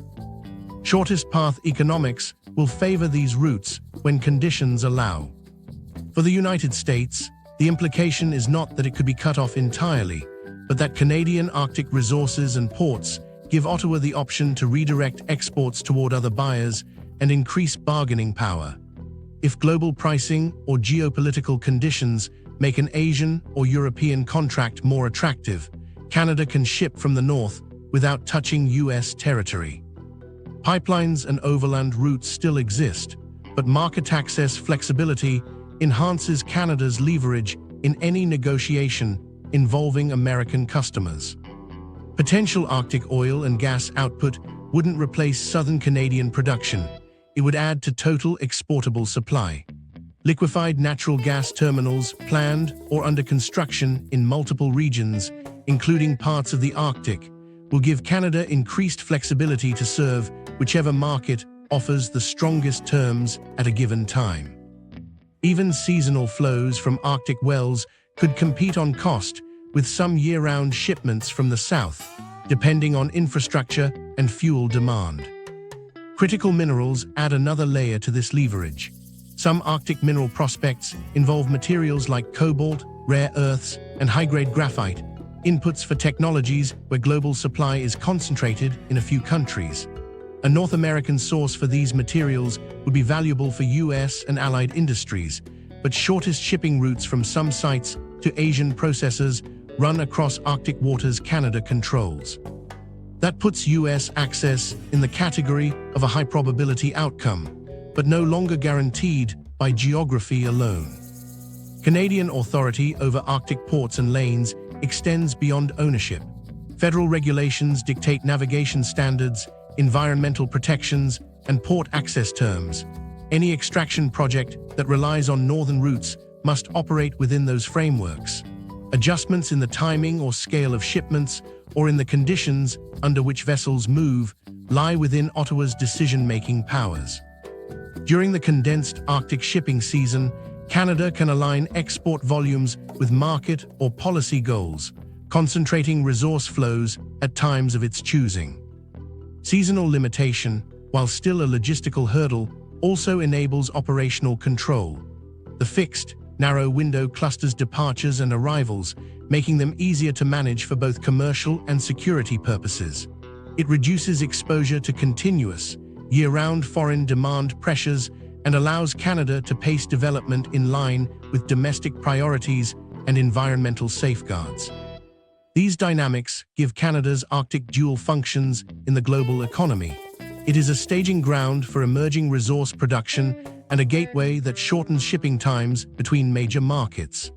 Shortest path economics will favor these routes when conditions allow. For the United States, the implication is not that it could be cut off entirely, but that Canadian Arctic resources and ports give Ottawa the option to redirect exports toward other buyers and increase bargaining power. If global pricing or geopolitical conditions make an Asian or European contract more attractive, Canada can ship from the north without touching US territory. Pipelines and overland routes still exist, but market access flexibility enhances Canada's leverage in any negotiation involving American customers. Potential Arctic oil and gas output wouldn't replace southern Canadian production. It would add to total exportable supply. Liquefied natural gas terminals planned or under construction in multiple regions, including parts of the Arctic, will give Canada increased flexibility to serve whichever market offers the strongest terms at a given time. Even seasonal flows from Arctic wells could compete on cost with some year-round shipments from the south, depending on infrastructure and fuel demand. Critical minerals add another layer to this leverage. Some Arctic mineral prospects involve materials like cobalt, rare earths, and high-grade graphite, inputs for technologies where global supply is concentrated in a few countries. A North American source for these materials would be valuable for US and allied industries, but shortest shipping routes from some sites to Asian processors run across Arctic waters Canada controls. That puts US access in the category of a high-probability outcome, but no longer guaranteed by geography alone. Canadian authority over Arctic ports and lanes extends beyond ownership. Federal regulations dictate navigation standards, environmental protections, and port access terms. Any extraction project that relies on northern routes must operate within those frameworks. Adjustments in the timing or scale of shipments or in the conditions under which vessels move lie within Ottawa's decision-making powers. During the condensed Arctic shipping season, Canada can align export volumes with market or policy goals, concentrating resource flows at times of its choosing. Seasonal limitation, while still a logistical hurdle, also enables operational control. The fixed, narrow window clusters departures and arrivals, making them easier to manage for both commercial and security purposes. It reduces exposure to continuous, year-round foreign demand pressures and allows Canada to pace development in line with domestic priorities and environmental safeguards. These dynamics give Canada's Arctic dual functions in the global economy. It is a staging ground for emerging resource production and a gateway that shortens shipping times between major markets.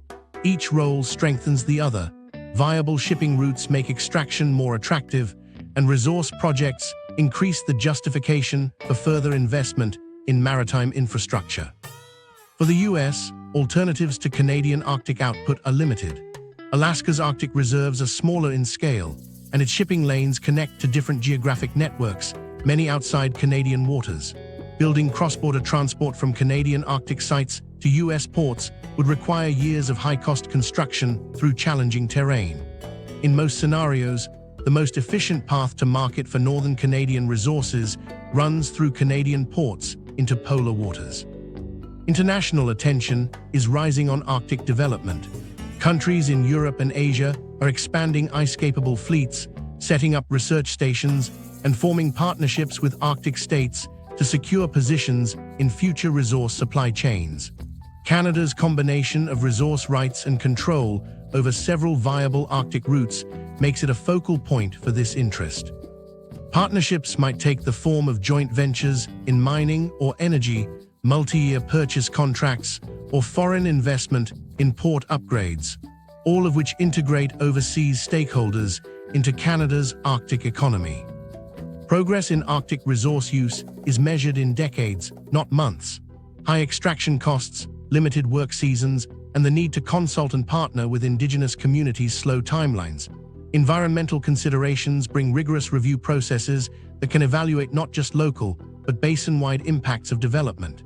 Each role strengthens the other. Viable shipping routes make extraction more attractive, and resource projects increase the justification for further investment in maritime infrastructure. For the US, alternatives to Canadian Arctic output are limited. Alaska's Arctic reserves are smaller in scale, and its shipping lanes connect to different geographic networks, many outside Canadian waters. Building cross-border transport from Canadian Arctic sites to US ports would require years of high-cost construction through challenging terrain. In most scenarios, the most efficient path to market for northern Canadian resources runs through Canadian ports into polar waters. International attention is rising on Arctic development. Countries in Europe and Asia are expanding ice-capable fleets, setting up research stations, and forming partnerships with Arctic states to secure positions in future resource supply chains. Canada's combination of resource rights and control over several viable Arctic routes makes it a focal point for this interest. Partnerships might take the form of joint ventures in mining or energy, multi-year purchase contracts, or foreign investment in port upgrades, all of which integrate overseas stakeholders into Canada's Arctic economy. Progress in Arctic resource use is measured in decades, not months. High extraction costs, limited work seasons, and the need to consult and partner with Indigenous communities slow timelines. Environmental considerations bring rigorous review processes that can evaluate not just local, but basin-wide impacts of development.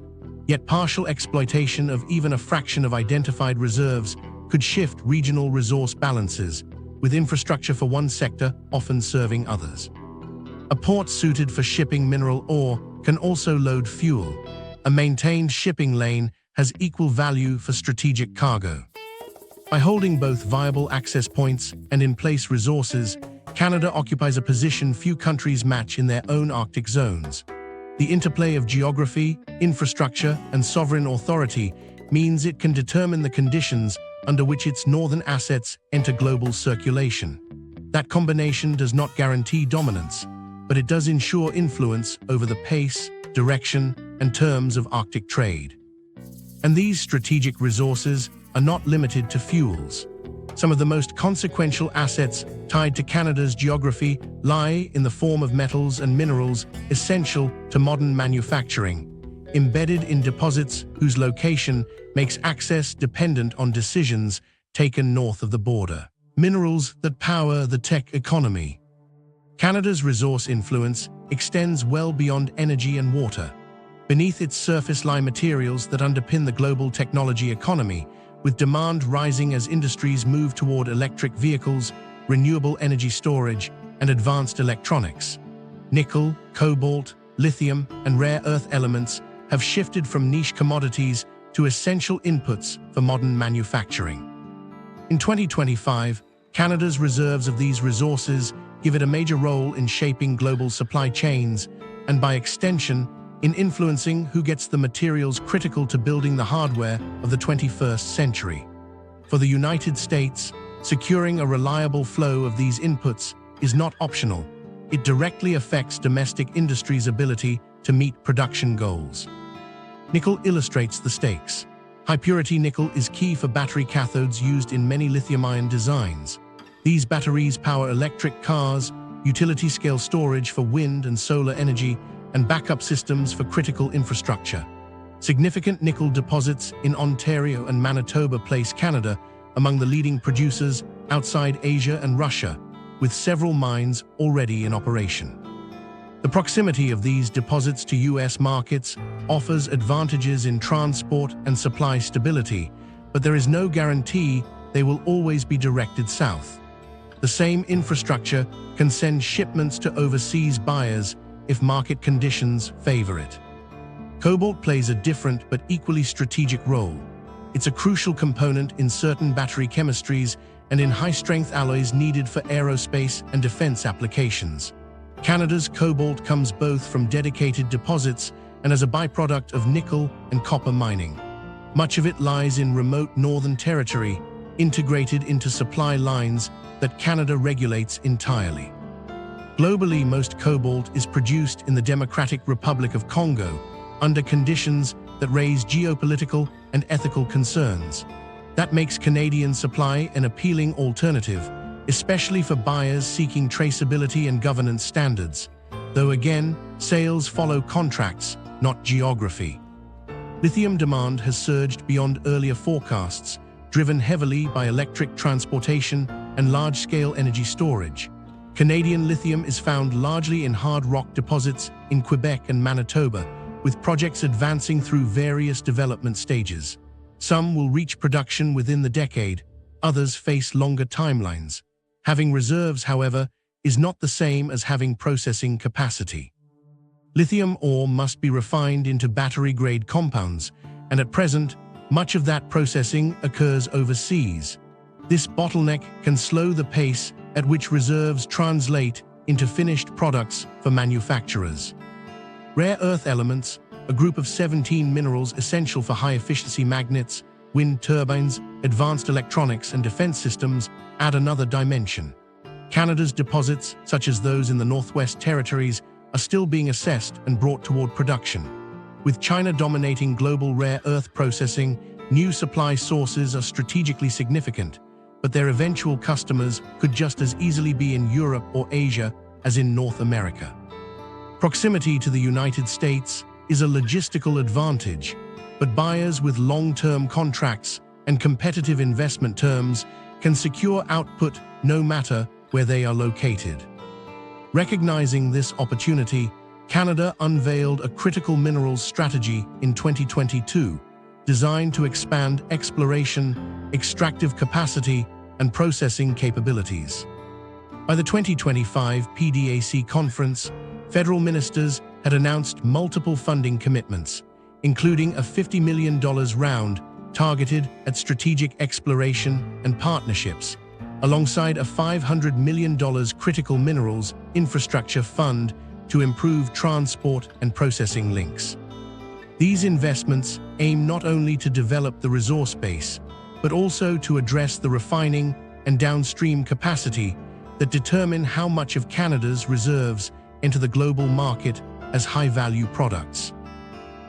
Yet partial exploitation of even a fraction of identified reserves could shift regional resource balances, with infrastructure for one sector often serving others. A port suited for shipping mineral ore can also load fuel. A maintained shipping lane has equal value for strategic cargo. By holding both viable access points and in-place resources, Canada occupies a position few countries match in their own Arctic zones. The interplay of geography, infrastructure, and sovereign authority means it can determine the conditions under which its northern assets enter global circulation. That combination does not guarantee dominance, but it does ensure influence over the pace, direction, and terms of Arctic trade. And these strategic resources are not limited to fuels. Some of the most consequential assets tied to Canada's geography lie in the form of metals and minerals essential to modern manufacturing, embedded in deposits whose location makes access dependent on decisions taken north of the border. Minerals that power the tech economy. Canada's resource influence extends well beyond energy and water. Beneath its surface lie materials that underpin the global technology economy, with demand rising as industries move toward electric vehicles, renewable energy storage, and advanced electronics. Nickel, cobalt, lithium, and rare earth elements have shifted from niche commodities to essential inputs for modern manufacturing. In 2025, Canada's reserves of these resources give it a major role in shaping global supply chains and, by extension, in influencing who gets the materials critical to building the hardware of the 21st century. For the United States, securing a reliable flow of these inputs is not optional. It directly affects domestic industry's ability to meet production goals. Nickel illustrates the stakes. High-purity nickel is key for battery cathodes used in many lithium-ion designs. These batteries power electric cars, utility-scale storage for wind and solar energy, and backup systems for critical infrastructure. Significant nickel deposits in Ontario and Manitoba place Canada among the leading producers outside Asia and Russia, with several mines already in operation. The proximity of these deposits to U.S. markets offers advantages in transport and supply stability, but there is no guarantee they will always be directed south. The same infrastructure can send shipments to overseas buyers if market conditions favor it. Cobalt plays a different but equally strategic role. It's a crucial component in certain battery chemistries and in high-strength alloys needed for aerospace and defense applications. Canada's cobalt comes both from dedicated deposits and as a byproduct of nickel and copper mining. Much of it lies in remote Northern Territory, integrated into supply lines that Canada regulates entirely. Globally, most cobalt is produced in the Democratic Republic of Congo under conditions that raise geopolitical and ethical concerns. That makes Canadian supply an appealing alternative, especially for buyers seeking traceability and governance standards, though again, sales follow contracts, not geography. Lithium demand has surged beyond earlier forecasts, driven heavily by electric transportation and large-scale energy storage. Canadian lithium is found largely in hard rock deposits in Quebec and Manitoba, with projects advancing through various development stages. Some will reach production within the decade, others face longer timelines. Having reserves, however, is not the same as having processing capacity. Lithium ore must be refined into battery-grade compounds, and at present, much of that processing occurs overseas. This bottleneck can slow the pace at which reserves translate into finished products for manufacturers. Rare earth elements, a group of 17 minerals essential for high-efficiency magnets, wind turbines, advanced electronics, and defense systems, add another dimension. Canada's deposits, such as those in the Northwest Territories, are still being assessed and brought toward production. With China dominating global rare earth processing, new supply sources are strategically significant, but their eventual customers could just as easily be in Europe or Asia as in North America. Proximity to the United States is a logistical advantage, but buyers with long-term contracts and competitive investment terms can secure output no matter where they are located. Recognizing this opportunity, Canada unveiled a critical minerals strategy in 2022, designed to expand exploration, extractive capacity, and processing capabilities. By the 2025 PDAC conference, federal ministers had announced multiple funding commitments, including a $50 million round targeted at strategic exploration and partnerships, alongside a $500 million critical minerals infrastructure fund to improve transport and processing links. These investments aim not only to develop the resource base, but also to address the refining and downstream capacity that determine how much of Canada's reserves enter the global market as high-value products.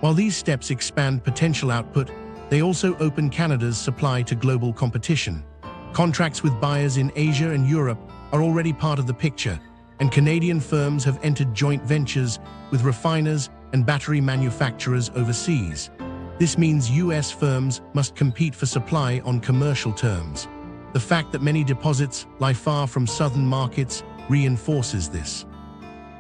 While these steps expand potential output, they also open Canada's supply to global competition. Contracts with buyers in Asia and Europe are already part of the picture, and Canadian firms have entered joint ventures with refiners and battery manufacturers overseas. This means US firms must compete for supply on commercial terms. The fact that many deposits lie far from southern markets reinforces this.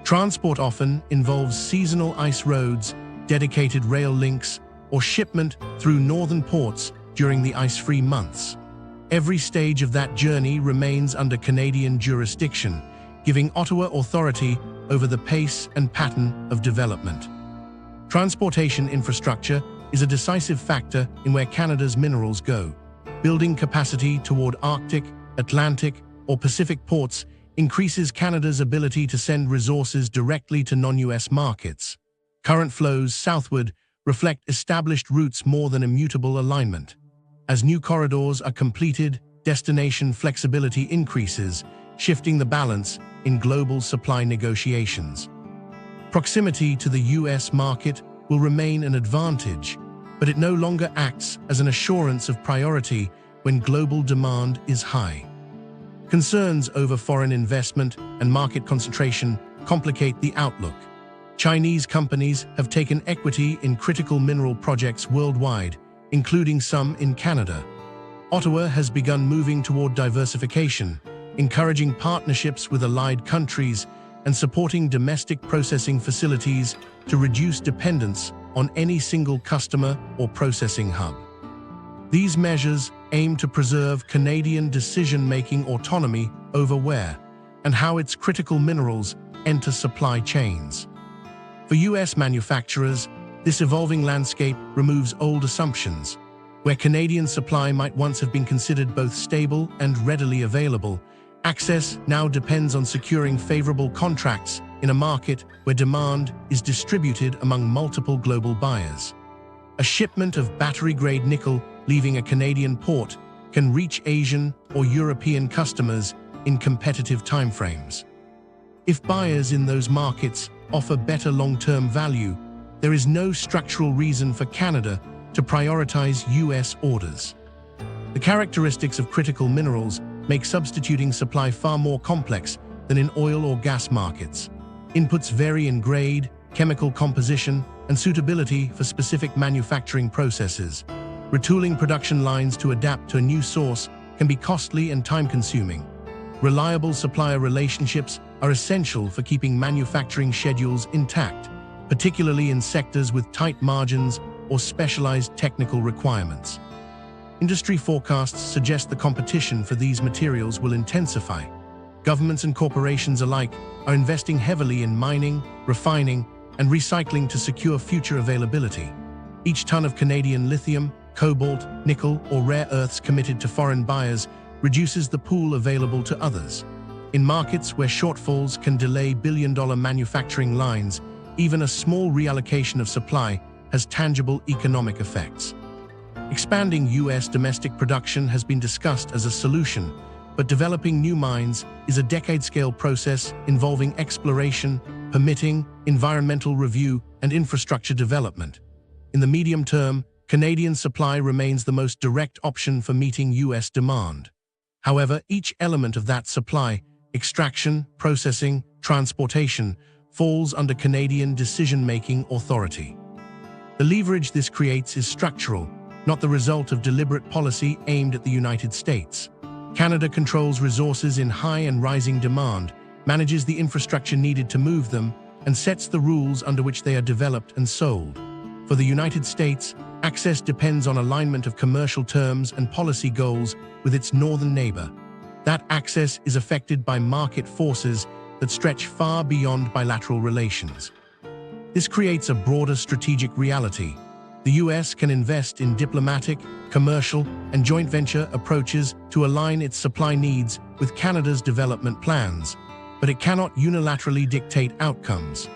Transport often involves seasonal ice roads, dedicated rail links, or shipment through northern ports during the ice-free months. Every stage of that journey remains under Canadian jurisdiction, giving Ottawa authority over the pace and pattern of development. Transportation infrastructure is a decisive factor in where Canada's minerals go. Building capacity toward Arctic, Atlantic, or Pacific ports increases Canada's ability to send resources directly to non-US markets. Current flows southward reflect established routes more than immutable alignment. As new corridors are completed, destination flexibility increases, shifting the balance in global supply negotiations. Proximity to the US market will remain an advantage, but it no longer acts as an assurance of priority when global demand is high. Concerns over foreign investment and market concentration complicate the outlook. Chinese companies have taken equity in critical mineral projects worldwide, including some in Canada. Ottawa has begun moving toward diversification, encouraging partnerships with allied countries and supporting domestic processing facilities to reduce dependence on any single customer or processing hub. These measures aim to preserve Canadian decision-making autonomy over where and how its critical minerals enter supply chains. For US manufacturers, this evolving landscape removes old assumptions. Where Canadian supply might once have been considered both stable and readily available, access now depends on securing favorable contracts in a market where demand is distributed among multiple global buyers. A shipment of battery-grade nickel leaving a Canadian port can reach Asian or European customers in competitive timeframes. If buyers in those markets offer better long-term value, there is no structural reason for Canada to prioritize US orders. The characteristics of critical minerals make substituting supply far more complex than in oil or gas markets. Inputs vary in grade, chemical composition, and suitability for specific manufacturing processes. Retooling production lines to adapt to a new source can be costly and time-consuming. Reliable supplier relationships are essential for keeping manufacturing schedules intact, particularly in sectors with tight margins or specialized technical requirements. Industry forecasts suggest the competition for these materials will intensify. Governments and corporations alike are investing heavily in mining, refining, and recycling to secure future availability. Each ton of Canadian lithium, cobalt, nickel, or rare earths committed to foreign buyers reduces the pool available to others. In markets where shortfalls can delay billion-dollar manufacturing lines, even a small reallocation of supply has tangible economic effects. Expanding US domestic production has been discussed as a solution, but developing new mines is a decade-scale process involving exploration, permitting, environmental review, and infrastructure development. In the medium term, Canadian supply remains the most direct option for meeting U.S. demand. However, each element of that supply, extraction, processing, transportation, falls under Canadian decision-making authority. The leverage this creates is structural, not the result of deliberate policy aimed at the United States. Canada controls resources in high and rising demand, manages the infrastructure needed to move them, and sets the rules under which they are developed and sold. For the United States, access depends on alignment of commercial terms and policy goals with its northern neighbor. That access is affected by market forces that stretch far beyond bilateral relations. This creates a broader strategic reality. The U.S. can invest in diplomatic, commercial, and joint venture approaches to align its supply needs with Canada's development plans, but it cannot unilaterally dictate outcomes.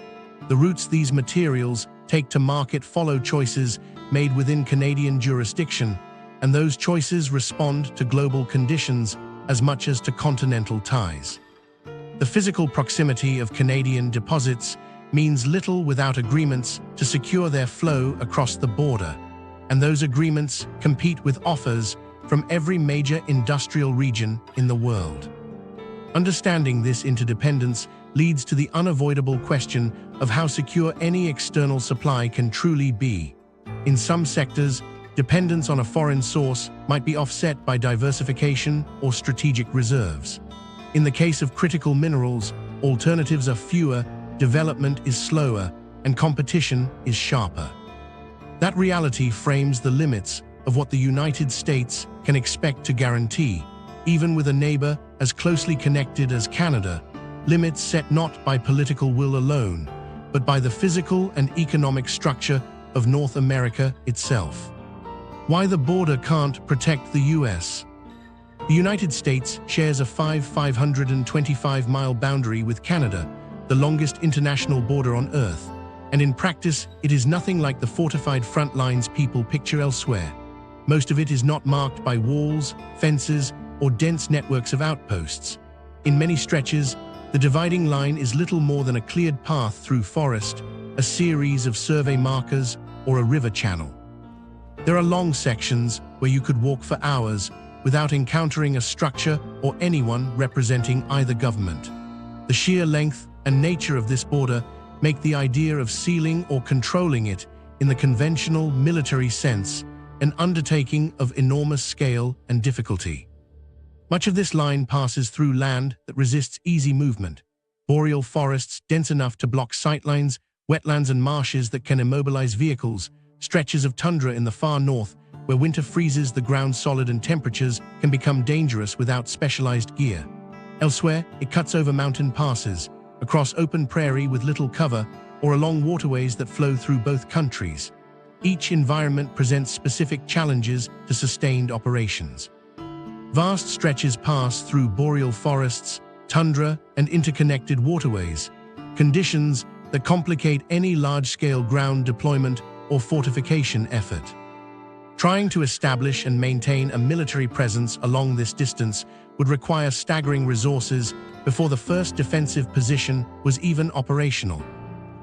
The routes these materials take to market follow choices made within Canadian jurisdiction, and those choices respond to global conditions as much as to continental ties. The physical proximity of Canadian deposits means little without agreements to secure their flow across the border, and those agreements compete with offers from every major industrial region in the world. Understanding this interdependence leads to the unavoidable question of how secure any external supply can truly be. In some sectors, dependence on a foreign source might be offset by diversification or strategic reserves. In the case of critical minerals, alternatives are fewer, development is slower, and competition is sharper. That reality frames the limits of what the United States can expect to guarantee, even with a neighbor as closely connected as Canada, limits set not by political will alone, but by the physical and economic structure of North America itself. Why the border can't protect the U.S. The United States shares a 525-mile boundary with Canada, the longest international border on Earth, and in practice, it is nothing like the fortified front lines people picture elsewhere. Most of it is not marked by walls, fences, or dense networks of outposts. In many stretches, the dividing line is little more than a cleared path through forest, a series of survey markers, or a river channel. There are long sections where you could walk for hours without encountering a structure or anyone representing either government. The sheer length and nature of this border make the idea of sealing or controlling it in the conventional military sense an undertaking of enormous scale and difficulty. Much of this line passes through land that resists easy movement, boreal forests dense enough to block sightlines, wetlands and marshes that can immobilize vehicles, stretches of tundra in the far north where winter freezes the ground solid and temperatures can become dangerous without specialized gear. Elsewhere, it cuts over mountain passes, across open prairie with little cover, or along waterways that flow through both countries. Each environment presents specific challenges to sustained operations. Vast stretches pass through boreal forests, tundra, and interconnected waterways, conditions that complicate any large-scale ground deployment or fortification effort. Trying to establish and maintain a military presence along this distance would require staggering resources before the first defensive position was even operational.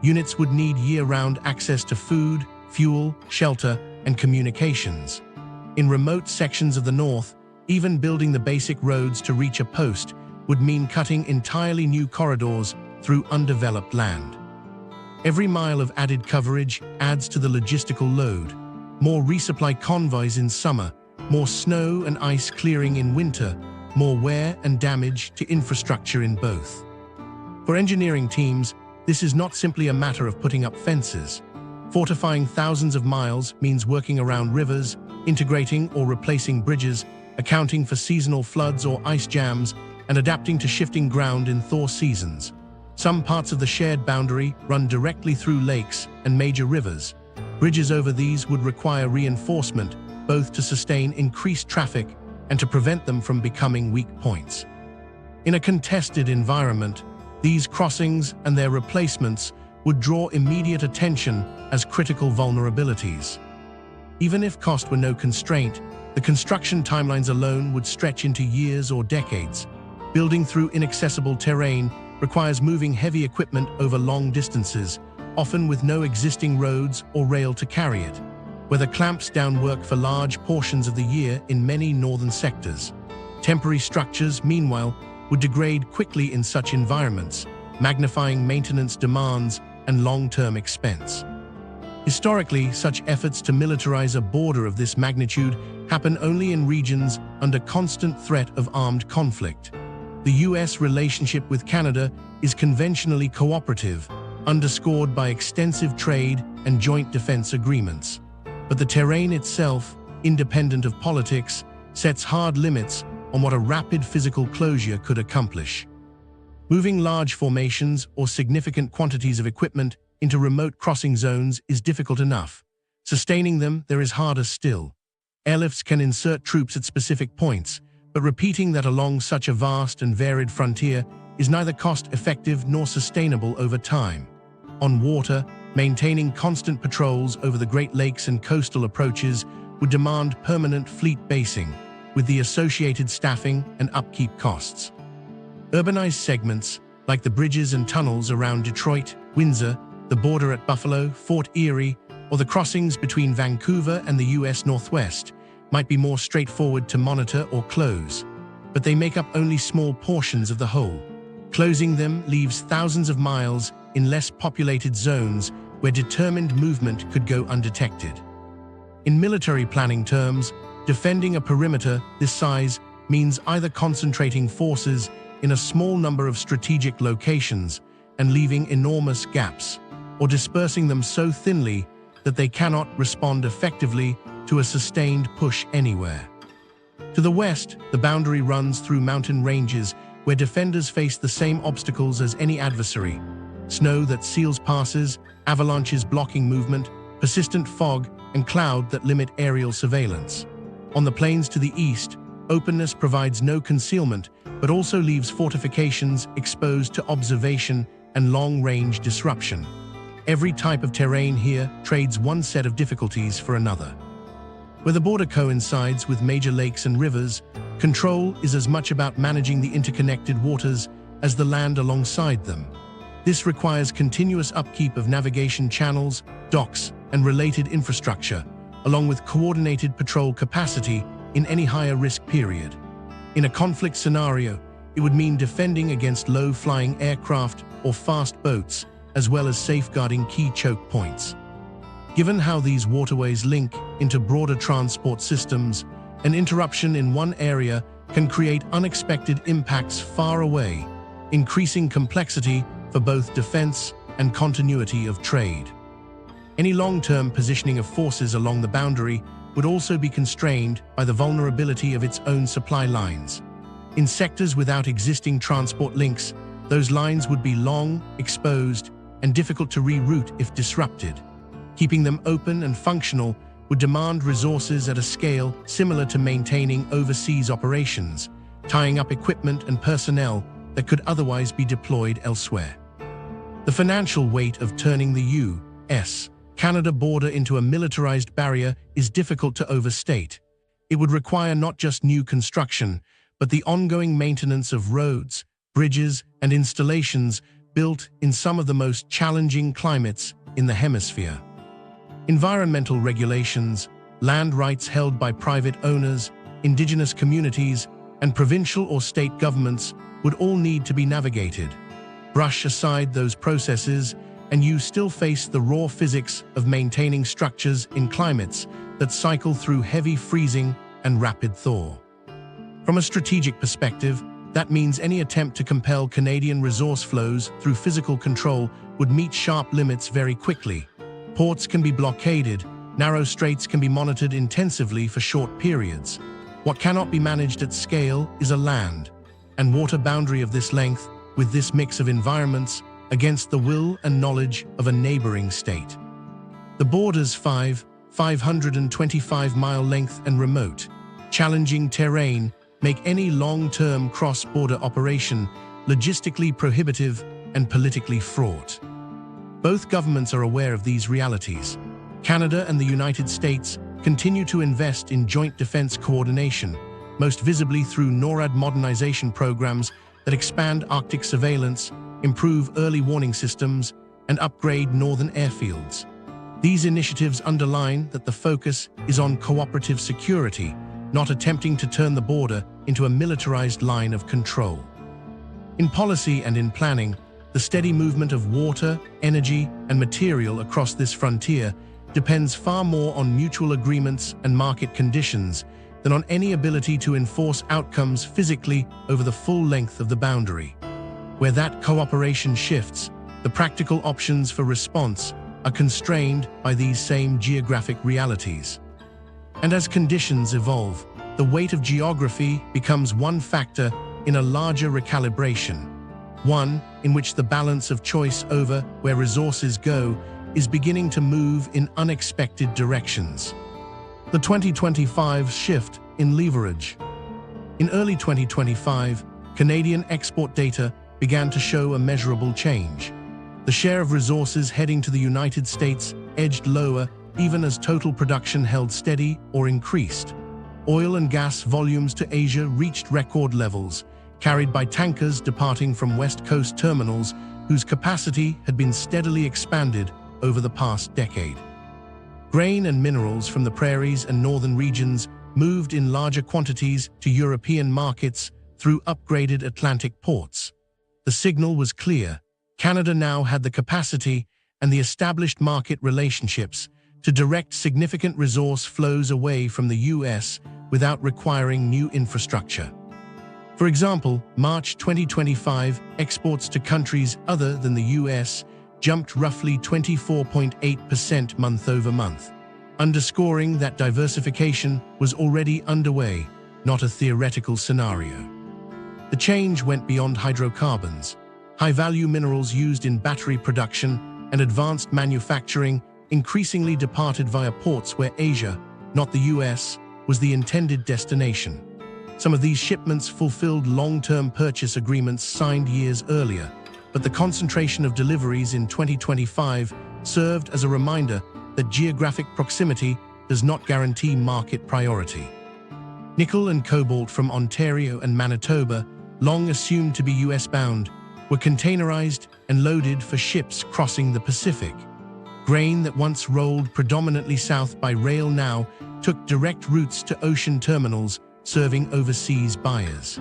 Units would need year-round access to food, fuel, shelter, and communications. In remote sections of the north, even building the basic roads to reach a post would mean cutting entirely new corridors through undeveloped land. Every mile of added coverage adds to the logistical load. More resupply convoys in summer, more snow and ice clearing in winter, more wear and damage to infrastructure in both. For engineering teams, this is not simply a matter of putting up fences. Fortifying thousands of miles means working around rivers, integrating or replacing bridges, accounting for seasonal floods or ice jams, and adapting to shifting ground in thaw seasons. Some parts of the shared boundary run directly through lakes and major rivers. Bridges over these would require reinforcement, both to sustain increased traffic and to prevent them from becoming weak points. In a contested environment, these crossings and their replacements would draw immediate attention as critical vulnerabilities. Even if cost were no constraint, the construction timelines alone would stretch into years or decades. Building through inaccessible terrain requires moving heavy equipment over long distances, often with no existing roads or rail to carry it. Weather clamps down work for large portions of the year in many northern sectors. Temporary structures, meanwhile, would degrade quickly in such environments, magnifying maintenance demands and long-term expense. Historically, such efforts to militarize a border of this magnitude happen only in regions under constant threat of armed conflict. The U.S. relationship with Canada is conventionally cooperative, underscored by extensive trade and joint defense agreements. But the terrain itself, independent of politics, sets hard limits on what a rapid physical closure could accomplish. Moving large formations or significant quantities of equipment into remote crossing zones is difficult enough. Sustaining them, there is harder still. Airlifts can insert troops at specific points, but repeating that along such a vast and varied frontier is neither cost-effective nor sustainable over time. On water, maintaining constant patrols over the Great Lakes and coastal approaches would demand permanent fleet basing, with the associated staffing and upkeep costs. Urbanized segments, like the bridges and tunnels around Detroit, Windsor, the border at Buffalo, Fort Erie, or the crossings between Vancouver and the U.S. Northwest, might be more straightforward to monitor or close, but they make up only small portions of the whole. Closing them leaves thousands of miles in less populated zones where determined movement could go undetected. In military planning terms, defending a perimeter this size means either concentrating forces in a small number of strategic locations and leaving enormous gaps, or dispersing them so thinly that they cannot respond effectively to a sustained push anywhere. To the west, the boundary runs through mountain ranges where defenders face the same obstacles as any adversary: snow that seals passes, avalanches blocking movement, persistent fog, and cloud that limit aerial surveillance. On the plains to the east, openness provides no concealment, but also leaves fortifications exposed to observation and long-range disruption. Every type of terrain here trades one set of difficulties for another. Where the border coincides with major lakes and rivers, control is as much about managing the interconnected waters as the land alongside them. This requires continuous upkeep of navigation channels, docks, and related infrastructure, along with coordinated patrol capacity in any higher risk period. In a conflict scenario, it would mean defending against low-flying aircraft or fast boats, as well as safeguarding key choke points. Given how these waterways link into broader transport systems, an interruption in one area can create unexpected impacts far away, increasing complexity for both defense and continuity of trade. Any long-term positioning of forces along the boundary would also be constrained by the vulnerability of its own supply lines. In sectors without existing transport links, those lines would be long, exposed, and difficult to reroute if disrupted. Keeping them open and functional would demand resources at a scale similar to maintaining overseas operations, tying up equipment and personnel that could otherwise be deployed elsewhere. The financial weight of turning the U.S.-Canada border into a militarized barrier is difficult to overstate. It would require not just new construction, but the ongoing maintenance of roads, bridges, and installations built in some of the most challenging climates in the hemisphere. Environmental regulations, land rights held by private owners, indigenous communities, and provincial or state governments would all need to be navigated. Brush aside those processes, and you still face the raw physics of maintaining structures in climates that cycle through heavy freezing and rapid thaw. From a strategic perspective, that means any attempt to compel Canadian resource flows through physical control would meet sharp limits very quickly. Ports can be blockaded, narrow straits can be monitored intensively for short periods. What cannot be managed at scale is a land and water boundary of this length, with this mix of environments, against the will and knowledge of a neighboring state. The border's 525-mile length and remote, challenging terrain make any long-term cross-border operation logistically prohibitive and politically fraught. Both governments are aware of these realities. Canada and the United States continue to invest in joint defense coordination, most visibly through NORAD modernization programs that expand Arctic surveillance, improve early warning systems, and upgrade northern airfields. These initiatives underline that the focus is on cooperative security, not attempting to turn the border into a militarized line of control. In policy and in planning, the steady movement of water, energy, and material across this frontier depends far more on mutual agreements and market conditions than on any ability to enforce outcomes physically over the full length of the boundary. Where that cooperation shifts, the practical options for response are constrained by these same geographic realities. And as conditions evolve, the weight of geography becomes one factor in a larger recalibration, one in which the balance of choice over where resources go is beginning to move in unexpected directions. The 2025 shift in leverage. In early 2025, Canadian export data began to show a measurable change. The share of resources heading to the United States edged lower even as total production held steady or increased. Oil and gas volumes to Asia reached record levels, carried by tankers departing from West Coast terminals whose capacity had been steadily expanded over the past decade. Grain and minerals from the prairies and northern regions moved in larger quantities to European markets through upgraded Atlantic ports. The signal was clear. Canada now had the capacity and the established market relationships to direct significant resource flows away from the US without requiring new infrastructure. For example, March 2025 exports to countries other than the US jumped roughly 24.8% month-over-month, underscoring that diversification was already underway, not a theoretical scenario. The change went beyond hydrocarbons. High-value minerals used in battery production and advanced manufacturing increasingly departed via ports where Asia, not the US, was the intended destination. Some of these shipments fulfilled long-term purchase agreements signed years earlier, but the concentration of deliveries in 2025 served as a reminder that geographic proximity does not guarantee market priority. Nickel and cobalt from Ontario and Manitoba, long assumed to be US-bound, were containerized and loaded for ships crossing the Pacific. Grain that once rolled predominantly south by rail now took direct routes to ocean terminals serving overseas buyers.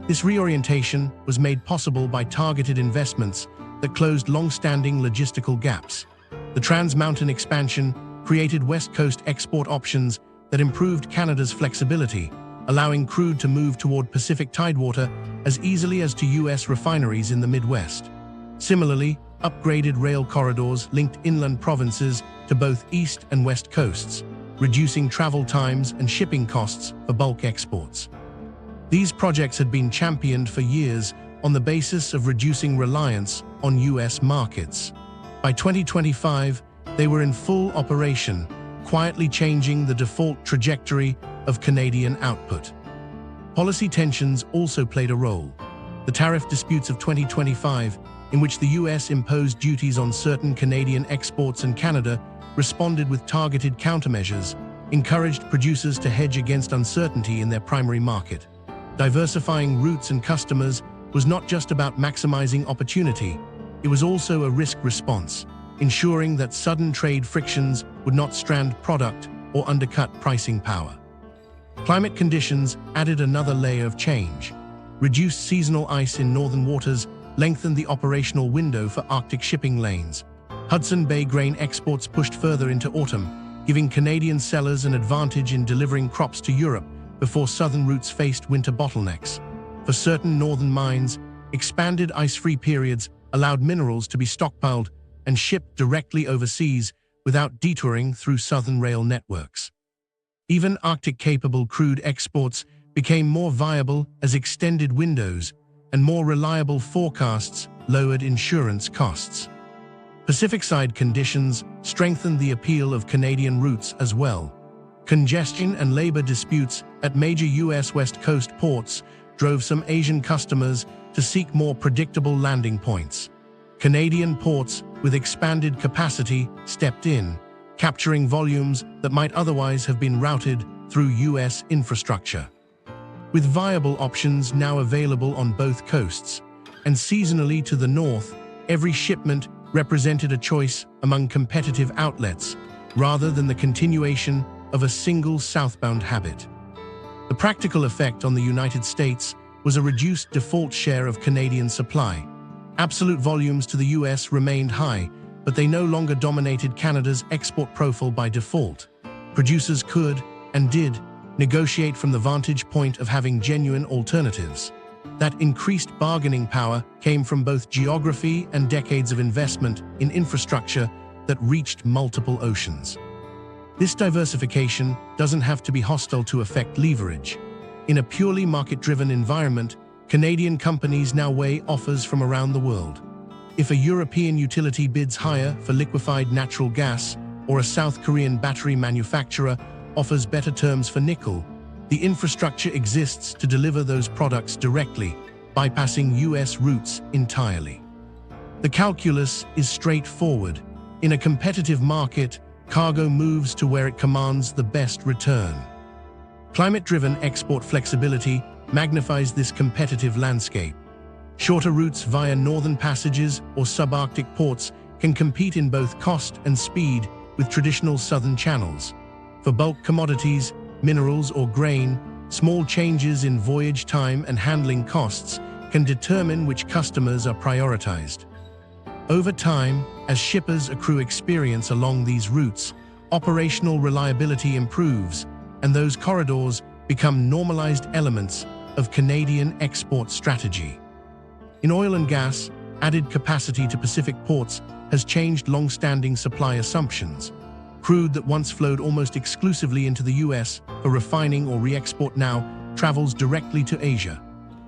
This reorientation was made possible by targeted investments that closed long-standing logistical gaps. The Trans Mountain expansion created West Coast export options that improved Canada's flexibility, allowing crude to move toward Pacific tidewater as easily as to US refineries in the Midwest. Similarly, upgraded rail corridors linked inland provinces to both east and west coasts, reducing travel times and shipping costs for bulk exports. These projects had been championed for years on the basis of reducing reliance on US markets. By 2025, they were in full operation, quietly changing the default trajectory of Canadian output. Policy tensions also played a role. The tariff disputes of 2025, in which the US imposed duties on certain Canadian exports and Canada responded with targeted countermeasures, encouraged producers to hedge against uncertainty in their primary market. Diversifying routes and customers was not just about maximizing opportunity, it was also a risk response, ensuring that sudden trade frictions would not strand product or undercut pricing power. Climate conditions added another layer of change. Reduced seasonal ice in northern waters lengthened the operational window for Arctic shipping lanes. Hudson Bay grain exports pushed further into autumn, giving Canadian sellers an advantage in delivering crops to Europe before southern routes faced winter bottlenecks. For certain northern mines, expanded ice-free periods allowed minerals to be stockpiled and shipped directly overseas without detouring through southern rail networks. Even Arctic-capable crude exports became more viable as extended windows and more reliable forecasts lowered insurance costs. Pacific-side conditions strengthened the appeal of Canadian routes as well. Congestion and labor disputes at major US West Coast ports drove some Asian customers to seek more predictable landing points. Canadian ports with expanded capacity stepped in, capturing volumes that might otherwise have been routed through US infrastructure. with viable options now available on both coasts. And seasonally to the north, every shipment represented a choice among competitive outlets, rather than the continuation of a single southbound habit. The practical effect on the United States was a reduced default share of Canadian supply. Absolute volumes to the US remained high, but they no longer dominated Canada's export profile by default. Producers could, and did, negotiate from the vantage point of having genuine alternatives. That increased bargaining power came from both geography and decades of investment in infrastructure that reached multiple oceans. This diversification doesn't have to be hostile to affect leverage. In a purely market-driven environment, Canadian companies now weigh offers from around the world. If a European utility bids higher for liquefied natural gas, or a South Korean battery manufacturer offers better terms for nickel, the infrastructure exists to deliver those products directly, bypassing US routes entirely. The calculus is straightforward. In a competitive market, cargo moves to where it commands the best return. Climate-driven export flexibility magnifies this competitive landscape. Shorter routes via northern passages or subarctic ports can compete in both cost and speed with traditional southern channels. For bulk commodities, minerals or grain, small changes in voyage time and handling costs can determine which customers are prioritized. Over time, as shippers accrue experience along these routes, operational reliability improves, and those corridors become normalized elements of Canadian export strategy. In oil and gas, added capacity to Pacific ports has changed long-standing supply assumptions. Crude that once flowed almost exclusively into the US for refining or re-export now travels directly to Asia.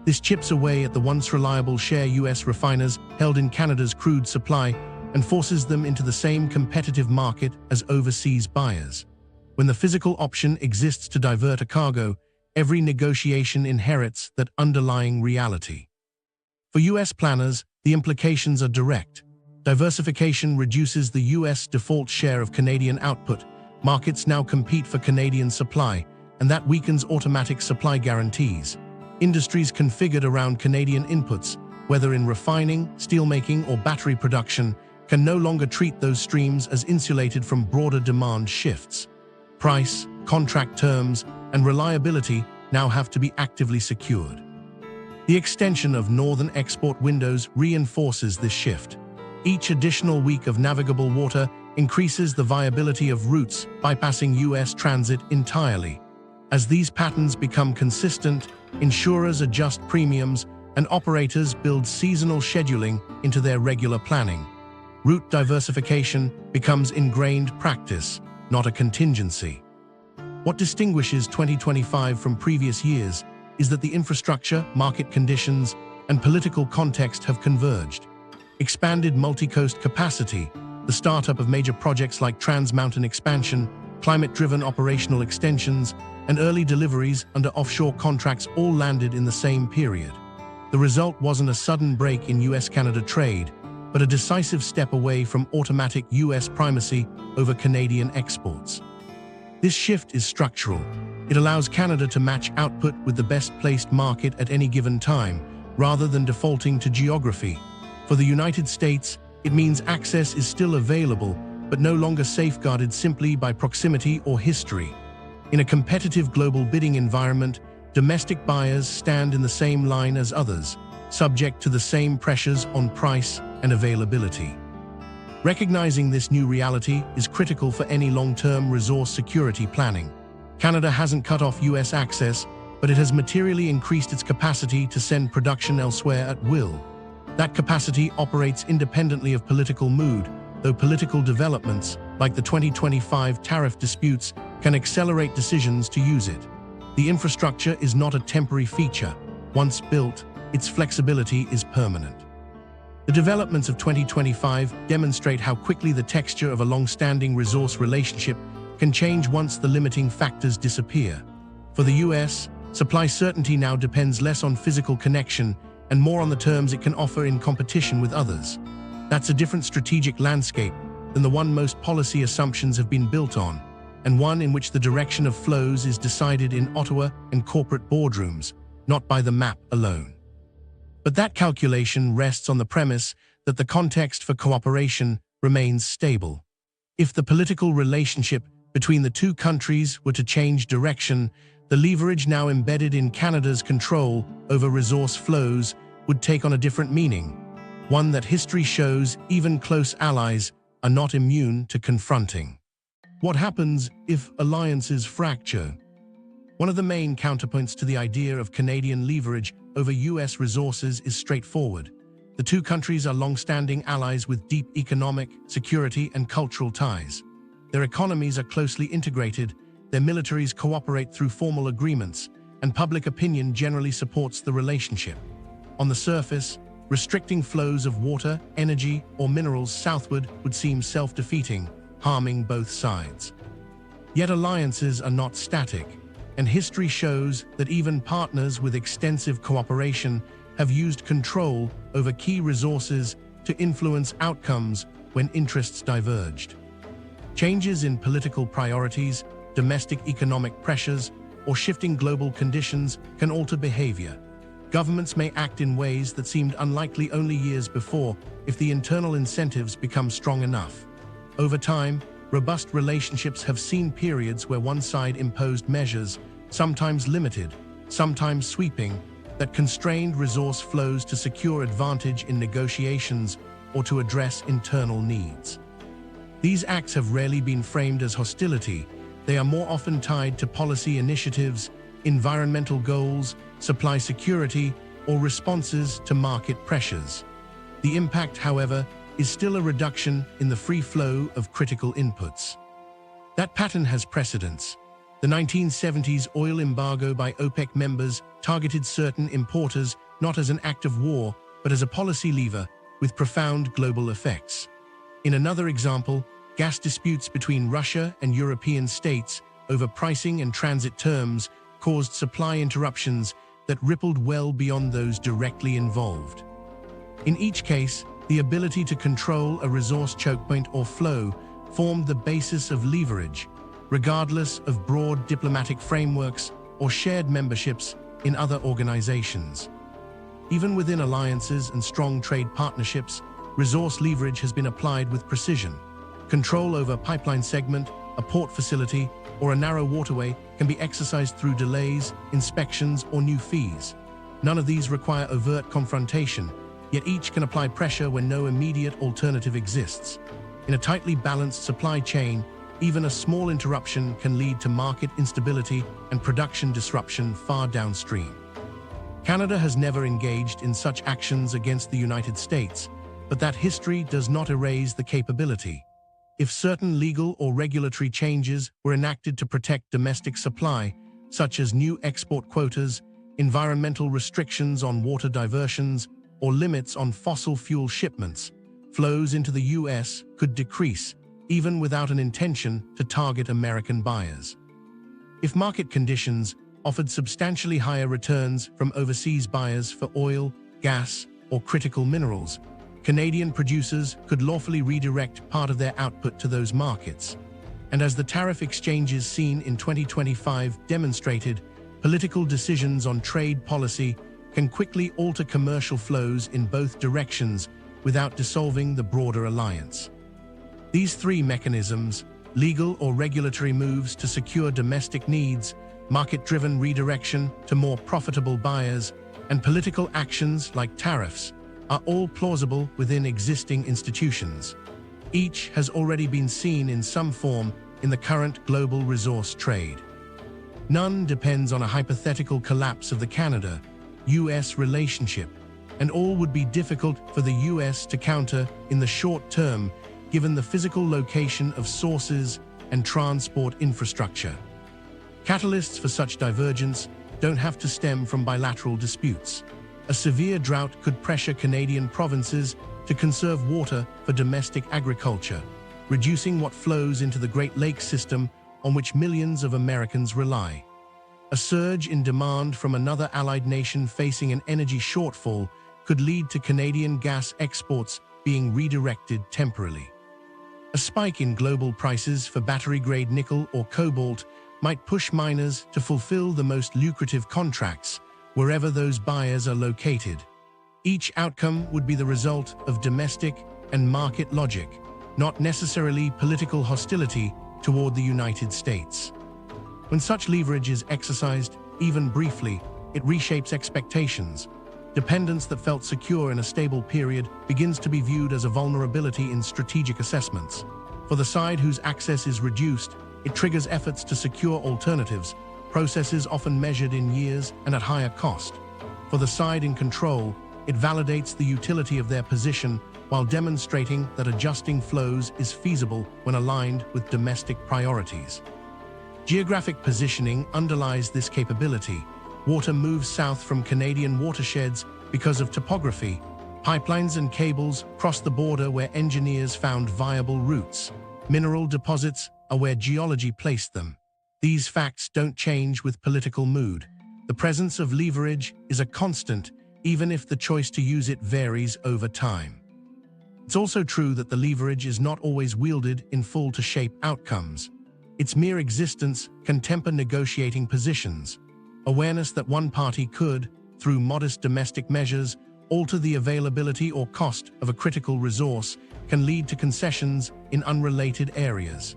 This chips away at the once reliable share US refiners held in Canada's crude supply and forces them into the same competitive market as overseas buyers. When the physical option exists to divert a cargo, every negotiation inherits that underlying reality. For US planners, the implications are direct. Diversification reduces the US default share of Canadian output. Markets now compete for Canadian supply, and that weakens automatic supply guarantees. Industries configured around Canadian inputs, whether in refining, steelmaking, or battery production, can no longer treat those streams as insulated from broader demand shifts. Price, contract terms, and reliability now have to be actively secured. The extension of northern export windows reinforces this shift. Each additional week of navigable water increases the viability of routes bypassing US transit entirely. As these patterns become consistent, insurers adjust premiums and operators build seasonal scheduling into their regular planning. Route diversification becomes ingrained practice, not a contingency. What distinguishes 2025 from previous years is that the infrastructure, market conditions, and political context have converged. Expanded multi-coast capacity, the startup of major projects like Trans-Mountain expansion, climate-driven operational extensions, and early deliveries under offshore contracts all landed in the same period. The result wasn't a sudden break in US-Canada trade, but a decisive step away from automatic US primacy over Canadian exports. This shift is structural. It allows Canada to match output with the best-placed market at any given time, rather than defaulting to geography. For the United States, it means access is still available, but no longer safeguarded simply by proximity or history. In a competitive global bidding environment, domestic buyers stand in the same line as others, subject to the same pressures on price and availability. Recognizing this new reality is critical for any long-term resource security planning. Canada hasn't cut off US access, but it has materially increased its capacity to send production elsewhere at will. That capacity operates independently of political mood, though political developments, like the 2025 tariff disputes, can accelerate decisions to use it. The infrastructure is not a temporary feature. Once built, its flexibility is permanent. The developments of 2025 demonstrate how quickly the texture of a long-standing resource relationship can change once the limiting factors disappear. For the US, supply certainty now depends less on physical connection and more on the terms it can offer in competition with others. That's a different strategic landscape than the one most policy assumptions have been built on. and one in which the direction of flows is decided in Ottawa and corporate boardrooms, not by the map alone. But that calculation rests on the premise that the context for cooperation remains stable. If the political relationship between the two countries were to change direction, the leverage now embedded in Canada's control over resource flows would take on a different meaning, one that history shows even close allies are not immune to confronting. What happens if alliances fracture? One of the main counterpoints to the idea of Canadian leverage over US resources is straightforward. The two countries are long-standing allies with deep economic, security, and cultural ties. Their economies are closely integrated, their militaries cooperate through formal agreements, and public opinion generally supports the relationship. On the surface, restricting flows of water, energy, or minerals southward would seem self-defeating, harming both sides. Yet alliances are not static, and history shows that even partners with extensive cooperation have used control over key resources to influence outcomes when interests diverged. Changes in political priorities, domestic economic pressures, or shifting global conditions can alter behavior. Governments may act in ways that seemed unlikely only years before if the internal incentives become strong enough. Over time, robust relationships have seen periods where one side imposed measures, sometimes limited, sometimes sweeping, that constrained resource flows to secure advantage in negotiations or to address internal needs. These acts have rarely been framed as hostility. They are more often tied to policy initiatives, environmental goals, supply security, or responses to market pressures. The impact, however, is still a reduction in the free flow of critical inputs. That pattern has precedents. The 1970s oil embargo by OPEC members targeted certain importers not as an act of war, but as a policy lever with profound global effects. In another example, gas disputes between Russia and European states over pricing and transit terms caused supply interruptions that rippled well beyond those directly involved. In each case, the ability to control a resource chokepoint or flow formed the basis of leverage, regardless of broad diplomatic frameworks or shared memberships in other organizations. Even within alliances and strong trade partnerships, resource leverage has been applied with precision. Control over a pipeline segment, a port facility, or a narrow waterway can be exercised through delays, inspections, or new fees. None of these require overt confrontation, yet each can apply pressure when no immediate alternative exists. In a tightly balanced supply chain, even a small interruption can lead to market instability and production disruption far downstream. Canada has never engaged in such actions against the United States, but that history does not erase the capability. If certain legal or regulatory changes were enacted to protect domestic supply, such as new export quotas, environmental restrictions on water diversions, or limits on fossil fuel shipments, flows into the US could decrease, even without an intention to target American buyers. If market conditions offered substantially higher returns from overseas buyers for oil, gas, or critical minerals, Canadian producers could lawfully redirect part of their output to those markets. And as the tariff exchanges seen in 2025 demonstrated, political decisions on trade policy can quickly alter commercial flows in both directions without dissolving the broader alliance. These three mechanisms, legal or regulatory moves to secure domestic needs, market-driven redirection to more profitable buyers, and political actions like tariffs, are all plausible within existing institutions. Each has already been seen in some form in the current global resource trade. None depends on a hypothetical collapse of the Canada-US relationship, and all would be difficult for the US to counter in the short term given the physical location of sources and transport infrastructure. Catalysts for such divergence don't have to stem from bilateral disputes. A severe drought could pressure Canadian provinces to conserve water for domestic agriculture, reducing what flows into the Great Lakes system on which millions of Americans rely. A surge in demand from another allied nation facing an energy shortfall could lead to Canadian gas exports being redirected temporarily. A spike in global prices for battery-grade nickel or cobalt might push miners to fulfill the most lucrative contracts wherever those buyers are located. Each outcome would be the result of domestic and market logic, not necessarily political hostility toward the United States. When such leverage is exercised, even briefly, it reshapes expectations. Dependence that felt secure in a stable period begins to be viewed as a vulnerability in strategic assessments. For the side whose access is reduced, it triggers efforts to secure alternatives, processes often measured in years and at higher cost. For the side in control, it validates the utility of their position while demonstrating that adjusting flows is feasible when aligned with domestic priorities. Geographic positioning underlies this capability. Water moves south from Canadian watersheds because of topography. Pipelines and cables cross the border where engineers found viable routes. Mineral deposits are where geology placed them. These facts don't change with political mood. The presence of leverage is a constant, even if the choice to use it varies over time. It's also true that the leverage is not always wielded in full to shape outcomes. Its mere existence can temper negotiating positions. Awareness that one party could, through modest domestic measures, alter the availability or cost of a critical resource can lead to concessions in unrelated areas.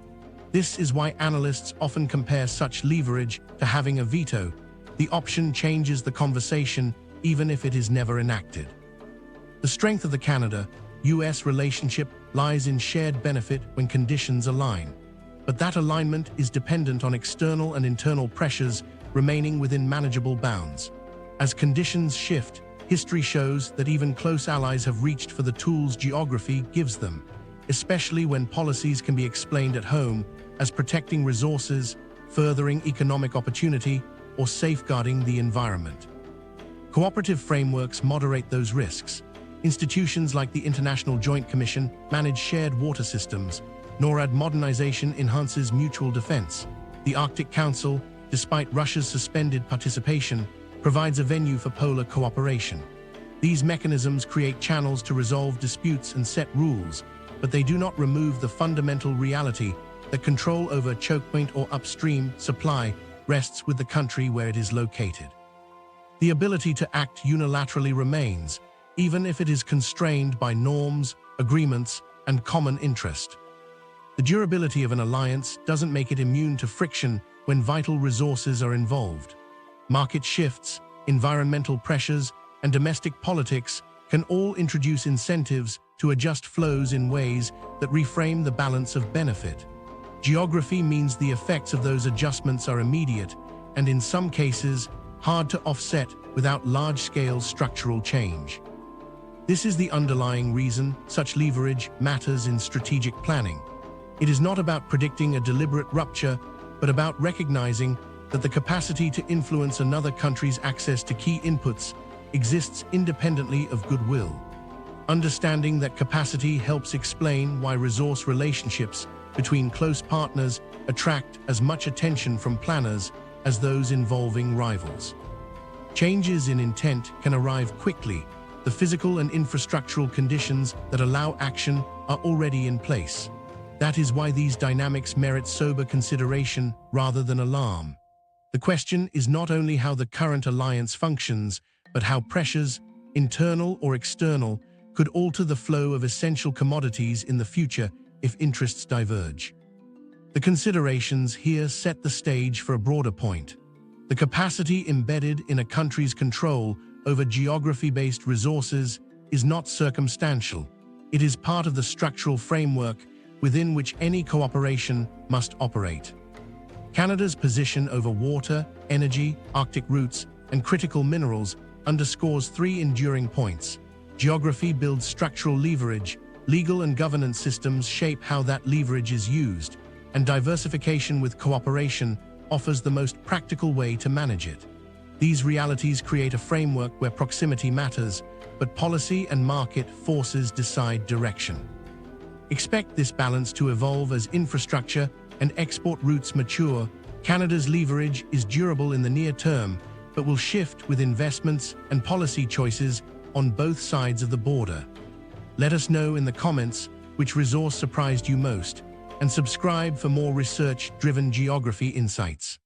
This is why analysts often compare such leverage to having a veto. The option changes the conversation even if it is never enacted. The strength of the Canada-US relationship lies in shared benefit when conditions align. But that alignment is dependent on external and internal pressures remaining within manageable bounds. As conditions shift, history shows that even close allies have reached for the tools geography gives them, especially when policies can be explained at home as protecting resources, furthering economic opportunity, or safeguarding the environment. Cooperative frameworks moderate those risks. Institutions like the International Joint Commission manage shared water systems. NORAD modernization enhances mutual defense. The Arctic Council, despite Russia's suspended participation, provides a venue for polar cooperation. These mechanisms create channels to resolve disputes and set rules, but they do not remove the fundamental reality that control over chokepoint or upstream supply rests with the country where it is located. The ability to act unilaterally remains, even if it is constrained by norms, agreements, and common interest. The durability of an alliance doesn't make it immune to friction when vital resources are involved. Market shifts, environmental pressures, and domestic politics can all introduce incentives to adjust flows in ways that reframe the balance of benefit. Geography means the effects of those adjustments are immediate and, in some cases, hard to offset without large-scale structural change. This is the underlying reason such leverage matters in strategic planning. It is not about predicting a deliberate rupture, but about recognizing that the capacity to influence another country's access to key inputs exists independently of goodwill. Understanding that capacity helps explain why resource relationships between close partners attract as much attention from planners as those involving rivals. Changes in intent can arrive quickly. The physical and infrastructural conditions that allow action are already in place. That is why these dynamics merit sober consideration rather than alarm. The question is not only how the current alliance functions, but how pressures, internal or external, could alter the flow of essential commodities in the future if interests diverge. The considerations here set the stage for a broader point. The capacity embedded in a country's control over geography-based resources is not circumstantial. It is part of the structural framework within which any cooperation must operate. Canada's position over water, energy, Arctic routes, and critical minerals underscores three enduring points. Geography builds structural leverage, legal and governance systems shape how that leverage is used, and diversification with cooperation offers the most practical way to manage it. These realities create a framework where proximity matters, but policy and market forces decide direction. Expect this balance to evolve as infrastructure and export routes mature. Canada's leverage is durable in the near term, but will shift with investments and policy choices on both sides of the border. Let us know in the comments Which resource surprised you most? And subscribe for more research-driven geography insights.